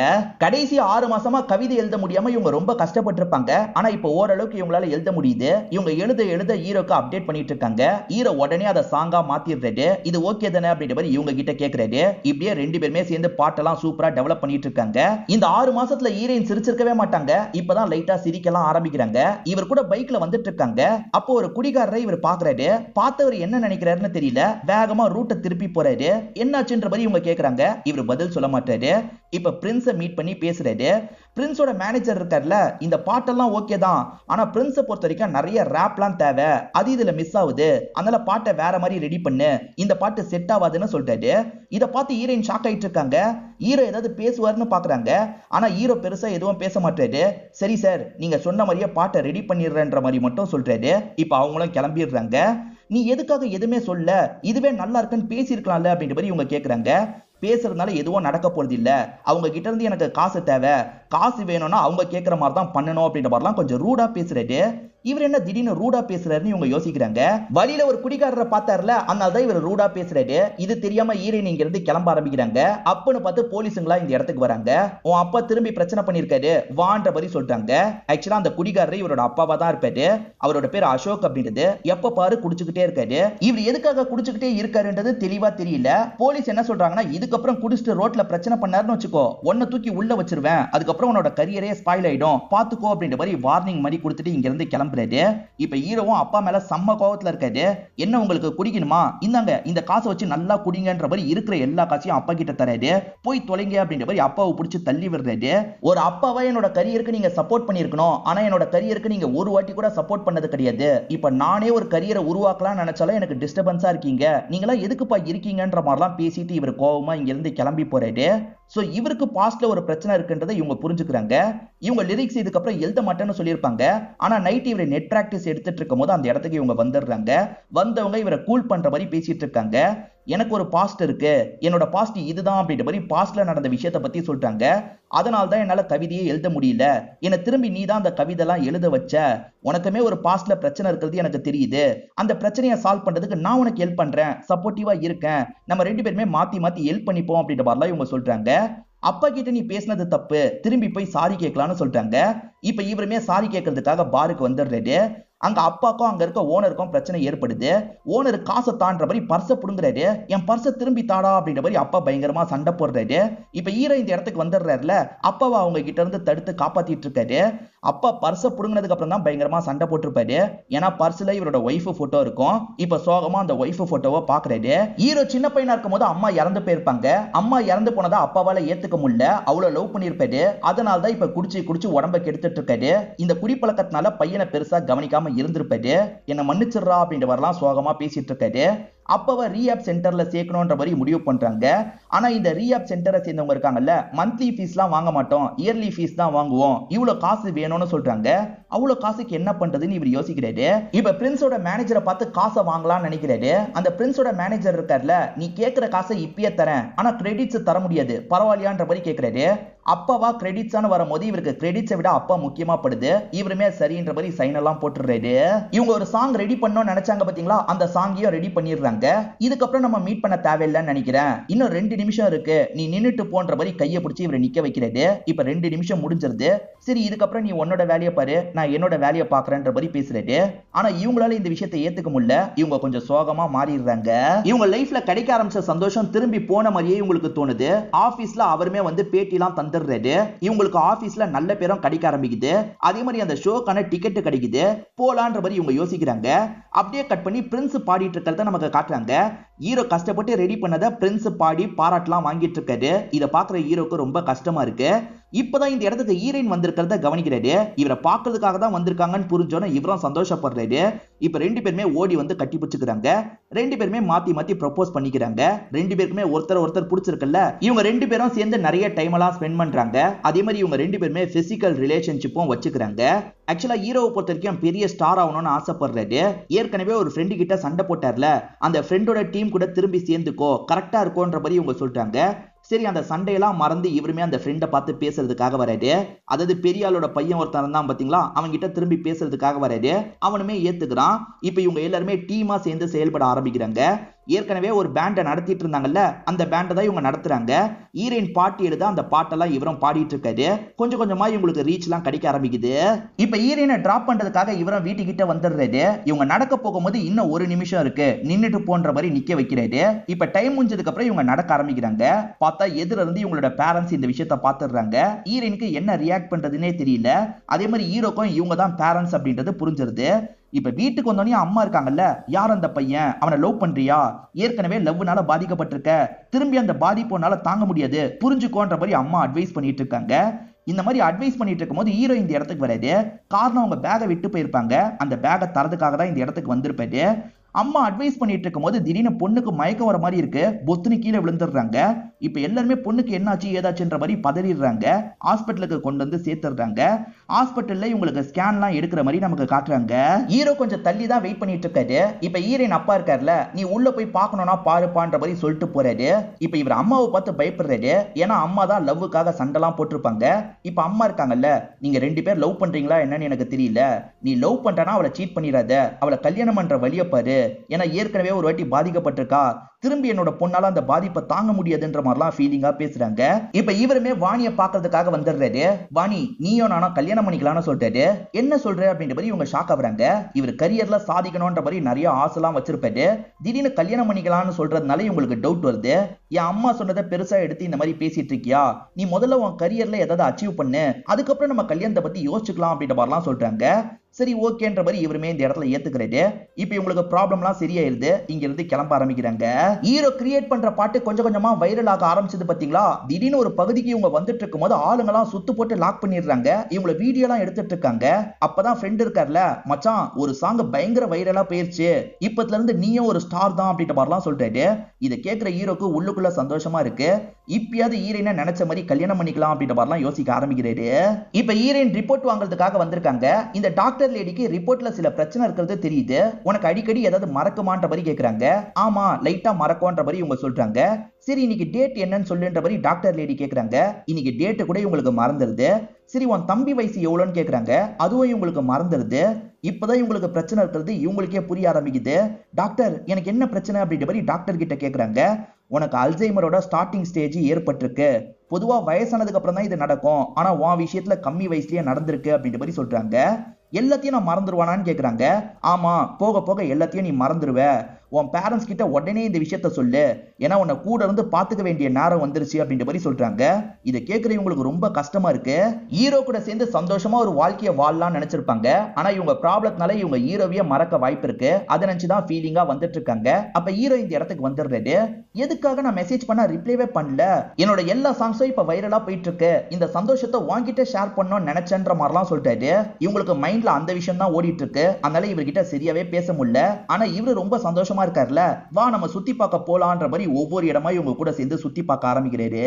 கடைசி 6 மாசமா கவிதை எழுத முடியாம இவங்க ரொம்ப கஷ்டப்பட்டு இருப்பாங்க. ஆனா இப்போ ஓரளவுக்கு இவங்களால எழுத முடியுது. இவங்க எழுத ஹீரோக்கு அப்டேட் பண்ணிட்டு இருக்காங்க. ஹீரோ உடனே அதை சாங்கா மாத்திடுறாரு. இது ஓகே தானே அப்படின்ற மாதிரி இவங்க கிட்ட கேக்குறாரு. இப்படியே 2 பேருமே சேர்ந்து பாட்டெல்லாம் சூப்பரா டெவலப் பண்ணிட்டு இருக்காங்க. இந்த 6 மாசத்துல ஹீரோயின் சிரிச்சிருக்கவே மாட்டாங்க. இப்பதான் லைட்டா சிரிக்கலாம் ஆரம்பிக்கிறாங்க. இவர் கூட பைக்ல வந்துட்டு இருக்காங்க. அப்போ ஒரு குடிகாரரை இவர் பாக்குறாரு. பார்த்தவர் என்ன நினைக்கிறாருன்னு தெரியல, வேகமா ரூட்டை திருப்பி போறாரு. என்னாச்சுன்ற மாதிரி இவங்க கேக்குறாங்க. இவர் பதில் சொல்ல மாட்டாரு. இப்ப பிரின்ஸை மீட் பண்ணி பேசுறாரு. பிரின்ஸோட மேனேஜர் இருக்கார்ல, இந்த பாட்டெல்லாம் ஓகே தான், ஆனா பிரின்ஸை பொறுத்த வரைக்கும் நிறைய ரேப்லாம் தேவை, அது இதுல மிஸ் ஆகுது, அதனால பாட்டை வேற மாதிரி ரெடி பண்ணு, இந்த பாட்டு செட் ஆகாதுன்னு சொல்லிட்டாரு. இதை பார்த்து ஹீரோயின் ஷாக் ஆயிட்டு இருக்காங்க. ஹீரோ ஏதாவது பேசுவார்னு பாக்குறாங்க. ஆனா ஹீரோ பெருசா எதுவும் பேச மாட்டாரு. சரி சார், நீங்க சொன்ன மாதிரியே பாட்டை ரெடி பண்ணிடுறன்ற மாதிரி மட்டும் சொல்றாரு. இப்ப அவங்களும் கிளம்பிடுறாங்க. நீ எதுக்காக எதுவுமே சொல்ல, இதுவே நல்லா இருக்குன்னு பேசியிருக்கலாம்ல அப்படின்ற மாதிரி இவங்க கேக்குறாங்க. பேசுறதுனால எதுவும் நடக்க போறது இல்ல, அவங்க கிட்ட இருந்து எனக்கு காசு தேவை, காசு வேணும்னா அவங்க கேட்கிற மாதிரி தான் பண்ணணும் அப்படின்ற மாதிரிலாம் கொஞ்சம் ரூடா பேசுறாரு. இவர் என்ன திடீர்னு ரூடா பேசுறாருன்னு இவங்க யோசிக்கிறாங்க. வழியில ஒரு குடிகாரரை பார்த்தாருல, அதனால தான் இவர் ரூடா பேசுறாரு. இது தெரியாம ஹீரோயின் இங்க இருந்து கிளம்ப ஆரம்பிக்கிறாங்க. அப்பன்னு பார்த்து போலீஸுங்களா இந்த இடத்துக்கு வராங்க. உன் அப்பா திரும்பி பிரச்சனை பண்ணிருக்காரு வான்ற மாதிரி சொல்றாங்க. ஆக்சுவலா அந்த குடிகாரர் இவரோட அப்பாவா தான் இருப்பாரு. அவரோட பேர் அசோக் அப்படின்றது. எப்ப பாரு குடிச்சுக்கிட்டே இருக்காரு. இவர் எதுக்காக குடிச்சுக்கிட்டே இருக்காருன்றது தெளிவா தெரியல. போலீஸ் என்ன சொல்றாங்கன்னா, இதுக்கப்புறம் குடிச்சிட்டு ரோட்ல பிரச்சனை பண்ணாருன்னு வச்சுக்கோ, உன்னை தூக்கி உள்ள வச்சிருவேன், அதுக்கப்புறம் உன்னோட கரியரே ஸ்பாயில் ஆயிடும், பாத்துக்கோ அப்படின்ற மாதிரி வார்னிங் மாதிரி கொடுத்துட்டு இங்க இருந்து கிளம்புறாரு. இப்ப ஹீரோவும் அப்பா மேல செம்ம கோவத்துல இருக்காரு. என்ன உங்களுக்கு குடிக்கணுமா, இந்தாங்க இந்த காசை வச்சு நல்லா குடிங்கன்ற மாதிரி இருக்கிற எல்லா காசையும் அப்பா கிட்ட தராரு. போய் தொலைங்க அப்படின்ற மாதிரி அப்பாவை பிடிச்சி தள்ளி விடுறாரு. ஒரு அப்பாவா என்னோட கரியருக்கு நீங்க சப்போர்ட் பண்ணிருக்கணும், ஆனா என்னோட கரியருக்கு நீங்க ஒரு வாட்டி கூட சப்போர்ட் பண்ணது கிடையாது. இப்ப நானே ஒரு கரியரை உருவாக்கலாம் நினைச்சாலும் எனக்கு டிஸ்டர்பன்ஸா இருக்கீங்க, நீங்களா எதுக்குப்பா இருக்கீங்கன்ற மாதிரிலாம் பேசிட்டு இவர் கோவமா இங்க இருந்து கிளம்பி போறாரு. சோ இவருக்கு பாஸ்ட்ல ஒரு பிரச்சனை இருக்குன்றதை இவங்க புரிஞ்சுக்கிறாங்க. இவங்க லிரிக்ஸ் இதுக்கப்புறம் எழுத மாட்டேன்னு சொல்லியிருப்பாங்க. ஆனா நைட் இவரை நெட் பிராக்டிஸ் எடுத்துட்டு இருக்கும் போது அந்த இடத்துக்கு இவங்க வந்துடுறாங்க. வந்தவங்க இவரை கூல் பண்ற மாதிரி பேசிட்டு இருக்காங்க. எனக்கு ஒரு பாஸ்ட் இருக்கு, என்னோட பாஸ்ட் இதுதான் அப்படின்ற மாதிரி பாஸ்ட்ல நடந்த விஷயத்தை பத்தி சொல்றாங்க. அதனால தான் என்னால கவிதையே எழுத முடியல, என்ன திரும்பி நீ தான் அந்த கவிதைலாம் எழுத வச்ச, உனக்குமே ஒரு பாஸ்ட்ல பிரச்சனை இருக்கிறது எனக்கு தெரியுது, அந்த பிரச்சனையை சால்வ் பண்றதுக்கு நான் உனக்கு ஹெல்ப் பண்றேன், சப்போர்ட்டிவா இருக்கேன், நம்ம ரெண்டு பேருமே மாத்தி மாத்தி ஹெல்ப் பண்ணிப்போம் அப்படின்ற மாதிரிலாம் இவங்க சொல்றாங்க. அப்பா கிட்ட நீ பேசினது தப்பு, திரும்பி போய் சாரி கேட்கலாம்னு சொல்றாங்க. இப்ப இவருமே சாரி கேட்கறதுக்காக பாருக்கு வந்துடுறாரு. அங்க அப்பாக்கும் அங்க இருக்க ஓனருக்கும் பிரச்சனை ஏற்படுது. ஓனர் காசை தாண்ட மாதிரி பர்ஸை புடுங்குறாரு. என் பர்ஸை திரும்பி தாடா அப்படின்ற மாதிரி அப்பா பயங்கரமா சண்டை போடுறாரு. இப்ப ஹீரோ இந்த இடத்துக்கு வந்துடுறாருல, அப்பாவை அவங்க கிட்ட இருந்து தடுத்து காப்பாத்திட்டு இருக்காரு. அப்பா பர்ஸை புடுங்கினதுக்கு அப்புறம் தான் பயங்கரமா சண்டை போட்டிருப்பாரு. ஏன்னா பர்ஸ்ல இவரோட ஒய்ஃப் போட்டோ இருக்கும். இப்ப சோகமா அந்த ஒய்ஃப் போட்டோவை பாக்குறாரு. ஹீரோ சின்ன பையனா இருக்கும் போது அம்மா இறந்து போயிருப்பாங்க. அம்மா இறந்து போனதா அப்பாவால ஏத்துக்க முடியல, அவ்வளவு லவ் பண்ணிருப்பாரு. அதனாலதான் இப்ப குடிச்சு குடிச்சு உடம்ப கெடுத்துட்டு இருக்காரு. இந்த குடிப்பழக்கத்தினால பையனை பெருசா கவனிக்காம இருந்திருப்பாரு. என்ன மன்னிச்சிடுறா அப்படின்ற வரலாம் சோகமா பேசிட்டு இருக்காரு. அப்பவ ரீஹாப் சென்டர்ல சேர்க்கணும்ன்ற மாதிரி முடிவு பண்றாங்க. ஆனா இந்த ரீஹாப் சென்டரை சேர்ந்தவங்க இருக்காங்கல்ல, மந்த்லி ஃபீஸ்லாம் வாங்க மாட்டோம், இயர்லி ஃபீஸ் தான் வாங்குவோம், இவ்வளவு காசு வேணும்னு சொல்றாங்க. அவ்வளவு காசுக்கு என்ன பண்றதுன்னு இவர் யோசிக்கிறாரு. இப்ப பிரின்ஸோட மேனேஜரை பார்த்து காசை வாங்கலாம்னு நினைக்கிறாரு. அந்த பிரின்ஸோட மேனேஜர் இருக்கார்ல, நீ கேட்கிற காசை இப்பயே தரேன், ஆனா கிரெடிட்ஸ் தர முடியாது, பரவாயில்லையான்ற மாதிரி கேட்கிறாரு. அப்பாவா கிரெடிட்ஸ் வரும்போது இவருக்கு கிரெடிட்ஸை விட அப்பா முக்கியமா படுது. இவருமே சரின்ற மாதிரி சைன் எல்லாம் போட்டுறாரு. இவங்க ஒரு சாங் ரெடி பண்ணணும்னு நினைச்சாங்க பாத்தீங்களா, அந்த சாங்கையும் ரெடி பண்ணிடுறாங்க. இதுக்கப்புறம் நம்ம மீட் பண்ண தேவையில்லைன்னு நினைக்கிறேன், இன்னும் 2 நிமிஷம் இருக்கு, நீ நின்னுட்டு போன்ற மாதிரி கையை பிடிச்சி இவரை நிக்க வைக்கிறது. இப்ப 2 நிமிஷம் முடிஞ்சிருது. சரி இதுக்கப்புறம் நீ உன்னோட வேலையை பாரு, நான் என்னோட வேலையை பாக்குறேன்ற மாதிரி பேசுறாரு. ஆனா இவங்களால இந்த விஷயத்தை ஏத்துக்க முடியல. இவங்க கொஞ்சம் சோகமா மாறிடுறாங்க. இவங்க லைஃப்ல கிடைக்க ஆரம்பிச்ச சந்தோஷம் திரும்பி போன மாதிரியே இவங்களுக்கு தோணுது. ஆபீஸ்ல அவருமே வந்து பேட்டிலாம் தந்துடுறாரு. இவங்களுக்கு ஆபீஸ்ல நல்ல பேரும் கிடைக்க ஆரம்பிக்குது. அதே மாதிரி அந்த ஷோக்கான டிக்கெட் கிடைக்குது. போலான்ற மாதிரி இவங்க யோசிக்கிறாங்க. அப்படியே கட் பண்ணி பிரின்ஸ் பாடிட்டு இருக்கிறத நமக்கு காட்டுறாங்க. ஹீரோ கஷ்டப்பட்டு ரெடி பண்ணத பிரின்ஸ் பாடி பாராட்டலாம் வாங்கிட்டு இருக்காரு. இதை பாக்குற ஹீரோக்கு ரொம்ப கஷ்டமா இருக்கு. இப்பதான் இந்த இடத்துக்கு ஹீரோயின் வந்திருக்கிறத கவனிக்கிறாரு. இவரை பாக்குறதுக்காக தான் வந்திருக்காங்கன்னு புரிஞ்சோன்னு இவரும் சந்தோஷப்படுறாரு. இப்ப 2 பேருமே ஓடி வந்து கட்டி பிடிச்சுக்கிறாங்க. 2 பேருமே மாத்தி மாத்தி ப்ரொபோஸ் பண்ணிக்கிறாங்க. 2 பேருக்குமே ஒருத்தர் பிடிச்சிருக்குல்ல. இவங்க 2 பேரும் சேர்ந்து நிறைய டைம் எல்லாம் ஸ்பெண்ட் பண்றாங்க. அதே மாதிரி இவங்க 2 பேருமே பிசிக்கல் ரிலேஷன்ஷிப்பும் வச்சுக்கிறாங்க. ஆக்சுவலா ஹீரோவை பொறுத்த வரைக்கும் பெரிய ஸ்டார் ஆகணும்னு ஆசைப்படுறாரு. ஏற்கனவே ஒரு ஃப்ரெண்டு கிட்ட சண்டை போட்டார்ல, அந்த ஃப்ரெண்டோட டீம் கூட திரும்பி சேர்ந்துக்கோ, கரெக்டா இருக்கும்ன்ற மாதிரி இவங்க சொல்றாங்க. சரி அந்த சண்டையெல்லாம் மறந்து இவருமே அந்த ஃப்ரெண்டை பார்த்து பேசுறதுக்காக வராரு. அதாவது பெரிய ஆளோட பையன் ஒருத்தன் தான் பாத்தீங்களா, அவங்க கிட்ட திரும்பி பேசுறதுக்காக வராரு. அவனுமே ஏத்துக்கிறான். இப்ப இவங்க எல்லாருமே டீமா சேர்ந்து செயல்பட ஆரம்பிக்கிறாங்க. ஏற்கனவே ஒரு பேண்டை நடத்திட்டு இருந்தாங்கல்ல, அந்த பேண்டை தான் இவங்க நடத்துறாங்க. ஹீரோயின் பாட்டு எழுத அந்த பாட்டெல்லாம் இவரும் பாடிட்டு இருக்காரு. கொஞ்சம் கொஞ்சமா இவங்களுக்கு ரீச் எல்லாம் கிடைக்க ஆரம்பிக்குது. இப்ப ஹீரோயினை டிராப் பண்றதுக்காக இவரும் வீட்டுக்கிட்ட வந்துடுறாரு. இவங்க நடக்க போகும்போது இன்னும் 1 நிமிஷம் இருக்கு, நின்னுட்டு போன்ற மாதிரி நிக்க வைக்கிறாரு. இப்ப டைம் முடிஞ்சதுக்கு அப்புறம் இவங்க நடக்க ஆரம்பிக்கிறாங்க. பார்த்தா எதிர இருந்து இவங்களோட பேரண்ட்ஸ் இந்த விஷயத்தை பாத்துடுறாங்க. ஹீரோயினுக்கு என்ன ரியாக்ட் பண்றதுன்னே தெரியல. அதே மாதிரி ஹீரோக்கும் இவங்க தான் பேரண்ட்ஸ் அப்படின்றது புரிஞ்சிருது. இப்ப வீட்டுக்கு வந்தோடனே அம்மா இருக்காங்கல்ல, யார் அந்த பையன், அவனை லவ் பண்றியா, ஏற்கனவே லவ்னால பாதிக்கப்பட்டிருக்க, திரும்பி அந்த பாதிப்புனால தாங்க முடியாது, புரிஞ்சுக்கோன்ற மாதிரி அம்மா அட்வைஸ் பண்ணிட்டு இருக்காங்க. இந்த மாதிரி அட்வைஸ் பண்ணிட்டு இருக்கும் போது ஹீரோ இந்த இடத்துக்கு வராது. காரணம் அவங்க பேகை விட்டு போயிருப்பாங்க. அந்த பேகை தரதுக்காக தான் இந்த இடத்துக்கு வந்திருப்பாரு. அம்மா அட்வைஸ் பண்ணிட்டு இருக்கும் போது திடீர்னு பொண்ணுக்கு மயக்கம் வர மாதிரி இருக்கு. பொத்துன்னு கீழே விழுந்துடுறாங்க. இப்ப எல்லாருமே பொண்ணுக்கு என்னாச்சு ஏதாச்சுன்ற மாதிரி பதறிடுறாங்க. ஹாஸ்பிட்டலுக்கு கொண்டு வந்து சேர்த்துறாங்க. ஹாஸ்பிட்டல்ல இவங்களுக்கு ஸ்கேன்லாம் எடுக்கிற மாதிரி நமக்கு காட்டுறாங்க. ஹீரோ கொஞ்சம் தள்ளி தான் வெயிட் பண்ணிட்டு இருக்காரு. இப்ப ஹீரோயின் அப்பா இருக்காருல, நீ உள்ள போய் பார்க்கணும்னா பாருப்பான்ற மாதிரி சொல்லிட்டு போறாரு. இப்ப இவர் அம்மாவை பார்த்து பயப்படுறாரு. ஏன்னா அம்மா தான் லவ்வுக்காக சண்டைலாம் போட்டிருப்பாங்க. இப்ப அம்மா இருக்காங்கல்ல, நீங்க 2 பேர் லவ் பண்றீங்களா என்னன்னு எனக்கு தெரியல. நீ லவ் பண்றனா அவளை சீட் பண்ணிடாத, அவளை கல்யாணம் பண்ற வழியை பாரு. ஏன்னா ஏற்கனவே ஒரு வாட்டி பாதிக்கப்பட்டிருக்கா, திரும்பி என்னோட பொண்ணால அந்த பாதிப்பை தாங்க முடியாதுன்ற மாதிரிலாம் ஃபீலிங்கா பேசுறாங்க. இப்ப இவருமே வாணியை பாக்குறதுக்காக வந்துடுறாரு. வாணி நீயும் நானும் கல்யாணம் பண்ணிக்கலாம்னு சொல்றாரு. என்ன சொல்ற அப்படின்ற மாதிரி இவங்க ஷாக் ஆகுறாங்க. இவர் கரியர்ல சாதிக்கணும்ன்ற மாதிரி நிறைய ஆசைலாம் வச்சிருப்பாரு. திடீர்னு கல்யாணம் பண்ணிக்கலாம்னு சொல்றதுனால இவங்களுக்கு டவுட் வருது. என் அம்மா சொன்னதை பெருசா எடுத்து இந்த மாதிரி பேசிட்டு இருக்கியா, நீ முதல்ல உன் கரியர்ல ஏதாவது அச்சீவ் பண்ணு, அதுக்கப்புறம் நம்ம கல்யாணத்தை பத்தி யோசிச்சுக்கலாம் அப்படின்ற மாதிரிலாம் சொல்றாங்க. சரி ஓகேன்ற மாதிரி இவருமே இந்த இடத்துல ஏத்துக்கிறாரு. இப்போ இவங்களுக்கு ப்ராப்ளம்லாம் சரியாயிருது. இங்க இருந்து கிளம்ப ஆரம்பிக்கிறாங்க. ஹீரோ கிரியேட் பண்ற பாட்டு கொஞ்சம் கொஞ்சமா வைரல் ஆக ஆரம்பிச்சது பாத்தீங்களா. திடீர்னு ஒரு பகுதிக்கு இவங்க வந்துட்டு இருக்கும்போது ஆளுங்கெல்லாம் சுத்து போட்டு லாக் பண்ணிடுறாங்க. இவங்க வீடியோ எல்லாம் எடுத்துட்டு இருக்காங்க. அப்பதான் ஃப்ரெண்ட் இருக்கார்ல, மச்சான் ஒரு சாங் பயங்கர வைரலா போயிருச்சு, இப்பத்துல இருந்து நீயும் ஒரு ஸ்டார் தான் அப்படின்ற மாதிரிலாம் சொல்றாரு. இதை கேட்கிற ஹீரோக்கு உள்ளுக்குள்ள சந்தோஷமா இருக்கு. இப்பயாவது ஹீரோயினை நினைச்ச மாதிரி கல்யாணம் பண்ணிக்கலாம் அப்படின்ற மாதிரிலாம் யோசிக்க ஆரம்பிக்கிறாரு. இப்ப ஹீரோயின் ரிப்போர்ட் வாங்குறதுக்காக வந்திருக்காங்க. இந்த டாக்டர் லேடிக்கு ரிப்போர்ட்ல சில பிரச்சனை இருக்கிறது தெரியுது. உனக்கு அடிக்கடி ஏதாவது மறக்குமான்ற மாதிரி கேக்குறாங்க. ஆமா லைட்டா மறக்கும்ன்ற மாதிரி இவங்க சொல்றாங்க. சரி இன்னைக்கு டேட் என்னன்னு சொல்லுன்ற மாதிரி டாக்டர் லேடி கேக்குறாங்க. இன்னைக்கு டேட் கூட இவங்களுக்கு மறந்துடுது. சரி உன் தம்பி வயசு எவ்வளோன்னு கேக்குறாங்க. அதுவும் இவங்களுக்கு மறந்துடுது. இப்பதான் இவங்களுக்கு பிரச்சனை இருக்கிறது இவங்களுக்கே புரிய ஆரம்பிக்குது. டாக்டர் எனக்கு என்ன பிரச்சனை அப்படின்ற மாதிரி டாக்டர் கிட்ட கேக்குறாங்க. உனக்கு அல்சைமரோட ஸ்டார்டிங் ஸ்டேஜ் ஏற்பட்டிருக்கு. பொதுவா வயசானதுக்கு அப்புறம் தான் இது நடக்கும், ஆனா உன் விஷயத்துல கம்மி வயசுலயே நடந்திருக்கு அப்படின்ற மாதிரி சொல்றாங்க. எல்லாத்தையும் நான் மறந்துடுவானான்னு கேக்குறாங்க. ஆமா போக போக எல்லாத்தையும் நீ மறந்துடுவ. உன் பேரண்ட்ஸ் கிட்ட உடனே இந்த விஷயத்த சொல்லு, ஏன்னா உன்னை கூட இருந்து பாத்துக்க வேண்டிய நேரம் வந்துருச்சு அப்படின்ற மாதிரி சொல்றாங்க. இதை கேட்கிற இவங்களுக்கு ரொம்ப கஷ்டமா இருக்கு. ஹீரோ கூட சேர்ந்து சந்தோஷமா ஒரு வாழ்க்கையை வாழலாம் நினைச்சிருப்பாங்க. ஆனா இவங்க ப்ராப்ளத்தினால இவங்க ஹீரோவையே மறக்க வாய்ப்பு இருக்கு. அதை நினைச்சுதான் ஃபீலிங்கா வந்துட்டு இருக்காங்க. அப்ப ஹீரோ இந்த இடத்துக்கு வந்துடுறாரு. எதுக்காக நான் மெசேஜ் பண்ண ரிப்ளைவே பண்ணல, என்னோட எல்லா சாங்ஸும் இப்ப வைரலா போயிட்டு இருக்கு, இந்த சந்தோஷத்தை வாங்கிட்டு ஷேர் பண்ணணும்னு நினைச்சேன்ற மாதிரிலாம் சொல்லிட்டாரு. இவங்களுக்கு மைண்ட்ல அந்த விஷயம் தான் ஓடிட்டு இருக்கு. அதனால இவர்கிட்ட சரியாவே பேச முடியல. ஆனா இவரு ரொம்ப சந்தோஷமா இருக்கார்ல, வா நம்ம சுத்தி பார்க்க போலான்ற மாதிரி ஒவ்வொரு இடமா இவங்க கூட சேர்ந்து சுத்தி பார்க்க ஆரம்பிக்கிறாரு.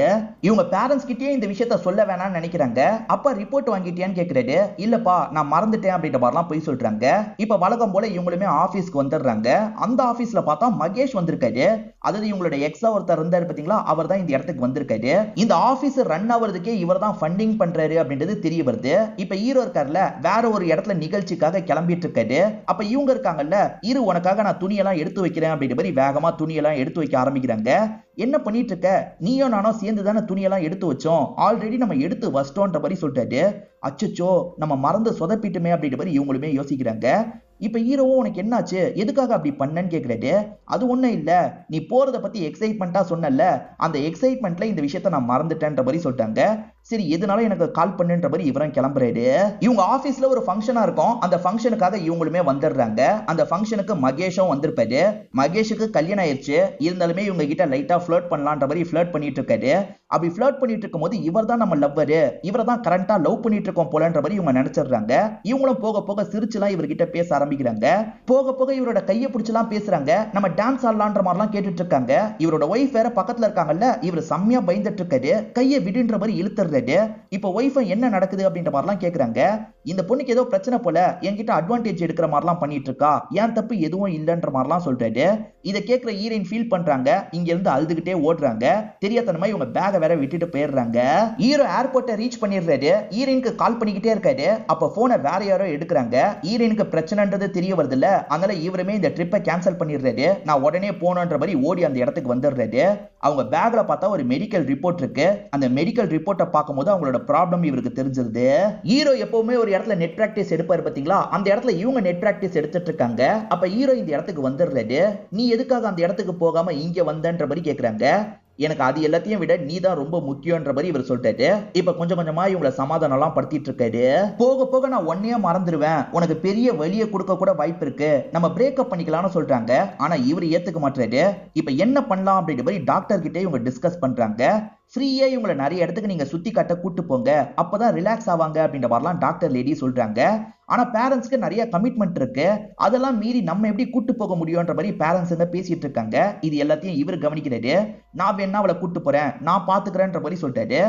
இவங்க பேரண்ட்ஸ் கிட்டே இந்த விஷயத்த சொல்ல வேணாம்னு நினைக்கிறாங்க. அப்பா ரிப்போர்ட் வாங்கிட்டியான்னு கேக்குறாரு. இல்லப்பா நான் மறந்துட்டேன் அப்படின்ற மாதிரிலாம் போய் சொல்றாங்க. இப்ப வழக்கம் போல இவங்களுமே ஆபீஸ்க்கு வந்துடுறாங்க. அந்த ஆபீஸ்ல பார்த்தா மகேஷ் வந்திருக்காரு. அதாவது இவங்களோட எக்ஸா ஒருத்தர் இருந்தாரு பாத்தீங்களா, அவர் தான் இந்த இடத்துக்கு வந்திருக்காரு. இந்த ஆபீஸ் ரன் ஆவறதுக்கே இவர் தான் ஃபண்டிங் பண்றாரு அப்படின்றது தெரிய வருது. இப்ப ஹீரோ இருக்கார்ல, வேற ஒரு இடத்துல நிகழ்ச்சிக்காக கிளம்பிட்டு இருக்காரு. அப்ப இவங்க இருக்காங்கல்ல, இரு உனக்காக நான் துணியெல்லாம் எடுத்து வைக்கிறேன் அப்படின்ற மாதிரி வேகமா துணியெல்லாம் எடுத்து வைக்க ஆரம்பிக்கிறாங்க. என்ன பண்ணிட்டு இருக்க, நீயும் நானும் சேர்ந்து தானே துணியெல்லாம் எடுத்து வச்சோம், ஆல்ரெடி நம்ம எடுத்து வச்சிட்டோன்ற மாதிரி சொல்லிட்டாரு. அச்சச்சோ நம்ம மறந்து சொதப்பிட்டுமே அப்படின்ற மாதிரி இவங்களுமே யோசிக்கிறாங்க. இப்ப ஹீரோவும் உனக்கு என்னாச்சு, எதுக்காக அப்படி பண்ணன்னு கேக்குறாரு. அது ஒண்ணும் இல்ல, நீ போறத பத்தி எக்ஸைட்மெண்டா சொன்னல, அந்த எக்ஸைட்மெண்ட்ல இந்த விஷயத்த நான் மறந்துட்டேன்ற மாதிரி சொல்லிட்டாங்க. சரி எதுனாலும் எனக்கு கால் பண்ணுன்ற மாதிரி இவரும் கிளம்புறாரு. இவங்க ஆபீஸ்ல ஒரு ஃபங்க்ஷனா இருக்கும். அந்த ஃபங்க்ஷனுக்காக இவங்களுமே வந்துடுறாங்க. அந்த ஃபங்க்ஷனுக்கு மகேஷும் வந்திருப்பாரு. மகேஷுக்கு கல்யாணம் ஆயிடுச்சு. இருந்தாலுமே இவங்க கிட்ட லைட்டா ஃபிளர்ட் பண்ணலான்ற மாதிரி ஃபிளர்ட் பண்ணிட்டு இருக்காரு. அப்படி ஃபிளர்ட் பண்ணிட்டு இருக்கும்போது இவர் தான் நம்ம லவ்வரு, இவரை தான் கரண்டா லவ் பண்ணிட்டு இருக்கோம் போலன்ற மாதிரி இவங்க நினைச்சிடுறாங்க. இவங்களும் போக போக சிரிச்சுலாம் இவர்கிட்ட பேச ஆரம்பிக்கிறாங்க. போக போக இவரோட கையை பிடிச்சலாம் பேசுறாங்க. நம்ம டான்ஸ் ஆடலான்ற மாதிரிலாம் கேட்டுட்டு இருக்காங்க. இவரோட ஒய்ஃப் வேற பக்கத்துல இருக்காங்கல்ல, இவர் செம்மையா பயந்துட்டு இருக்காரு. கையை விடுன்ற மாதிரி இழுத்துறாரு. இப்ப ஒய்ஃப் என்ன நடக்குது அப்படின்ற மாதிரிலாம் கேக்குறாங்க. இந்த பொண்ணுக்கு ஏதோ பிரச்சனை போல, என்கிட்ட அட்வான்டேஜ் எடுக்கிற மாதிரிலாம் பண்ணிட்டு இருக்கா, ஏன் தப்பு எதுவும் இல்லைன்ற மாதிரிலாம் சொல்றாரு. இதை கேட்கிற ஹீரோயின் ஃபீல் பண்றாங்க. இங்க இருந்து அழுதுகிட்டே ஓடுறாங்க. தெரியாதனமா இவங்க பேக வேற விட்டுட்டு போயிடுறாங்க. ஹீரோ ஏர்போர்ட்டை ரீச் பண்ணிடுறாரு. ஹீரோயினுக்கு கால் பண்ணிக்கிட்டே இருக்காரு. அப்ப போனை வேற யாரோ எடுக்கிறாங்க. ஹீரோயினுக்கு பிரச்சனைன்றது தெரிய வருது இல்ல, அதனால இவருமே இந்த ட்ரிப்பை கேன்சல் பண்ணிடுறாரு. நான் உடனே போனன்ற மாதிரி ஓடி அந்த இடத்துக்கு வந்துடுறாரு. அவங்க பேக்ல பார்த்தா ஒரு மெடிக்கல் ரிப்போர்ட் இருக்கு. அந்த மெடிக்கல் ரிப்போர்ட்டை பார்க்கும்போது அவங்களோட ப்ராப்ளம் இவருக்கு தெரிஞ்சிருது. ஹீரோ எப்பவுமே ஒரு இடத்துல நெட் பிராக்டிஸ் எடுப்பாரு பாத்தீங்களா, அந்த இடத்துல இவங்க நெட் பிராக்டிஸ் எடுத்துட்டு இருக்காங்க. அப்ப ஹீரோ இந்த இடத்துக்கு வந்துடுறாரு. நீ எதுக்காக அந்த இடத்துக்கு போகாம இங்க வந்தன்ற மாதிரி கேக்குறாங்க. எனக்கு அது எல்லாத்தையும் விட நீ தான் ரொம்ப முக்கியன்ற மாதிரி இவர் சொல்லிட்டாரு. இப்ப கொஞ்சம் கொஞ்சமா இவங்களை சமாதானம் எல்லாம் படுத்திட்டு இருக்காரு. போக போக நான் ஒன்னையே மறந்துடுவேன், உனக்கு பெரிய வழியை கொடுக்க கூட வாய்ப்பு இருக்கு, நம்ம பிரேக்கப் பண்ணிக்கலாம்னு சொல்றாங்க. ஆனா இவர் ஏத்துக்க மாட்டாரு. இப்ப என்ன பண்ணலாம் அப்படின்ற மாதிரி டாக்டர் கிட்டே இவங்க டிஸ்கஸ் பண்றாங்க. ஃப்ரீயா இவங்களை நிறைய இடத்துக்கு நீங்க சுத்தி காட்ட கூட்டு போங்க, அப்பதான் ரிலாக்ஸ் ஆவாங்க அப்படின்ற மாதிரிலாம் டாக்டர் லேடி சொல்றாங்க. ஆனா பேரண்ட்ஸ்க்கு நிறைய கமிட்மெண்ட் இருக்கு, அதெல்லாம் மீறி நம்ம எப்படி கூட்டு போக முடியும்ன்ற மாதிரி பேரண்ட்ஸ் பேசிட்டு இருக்காங்க. இது எல்லாத்தையும் இவர் கவனிக்கிறாரு. நான் வேணா அவளை கூட்டு போறேன், நான் பாத்துக்கிறேன்ற மாதிரி சொல்லிட்டாரு.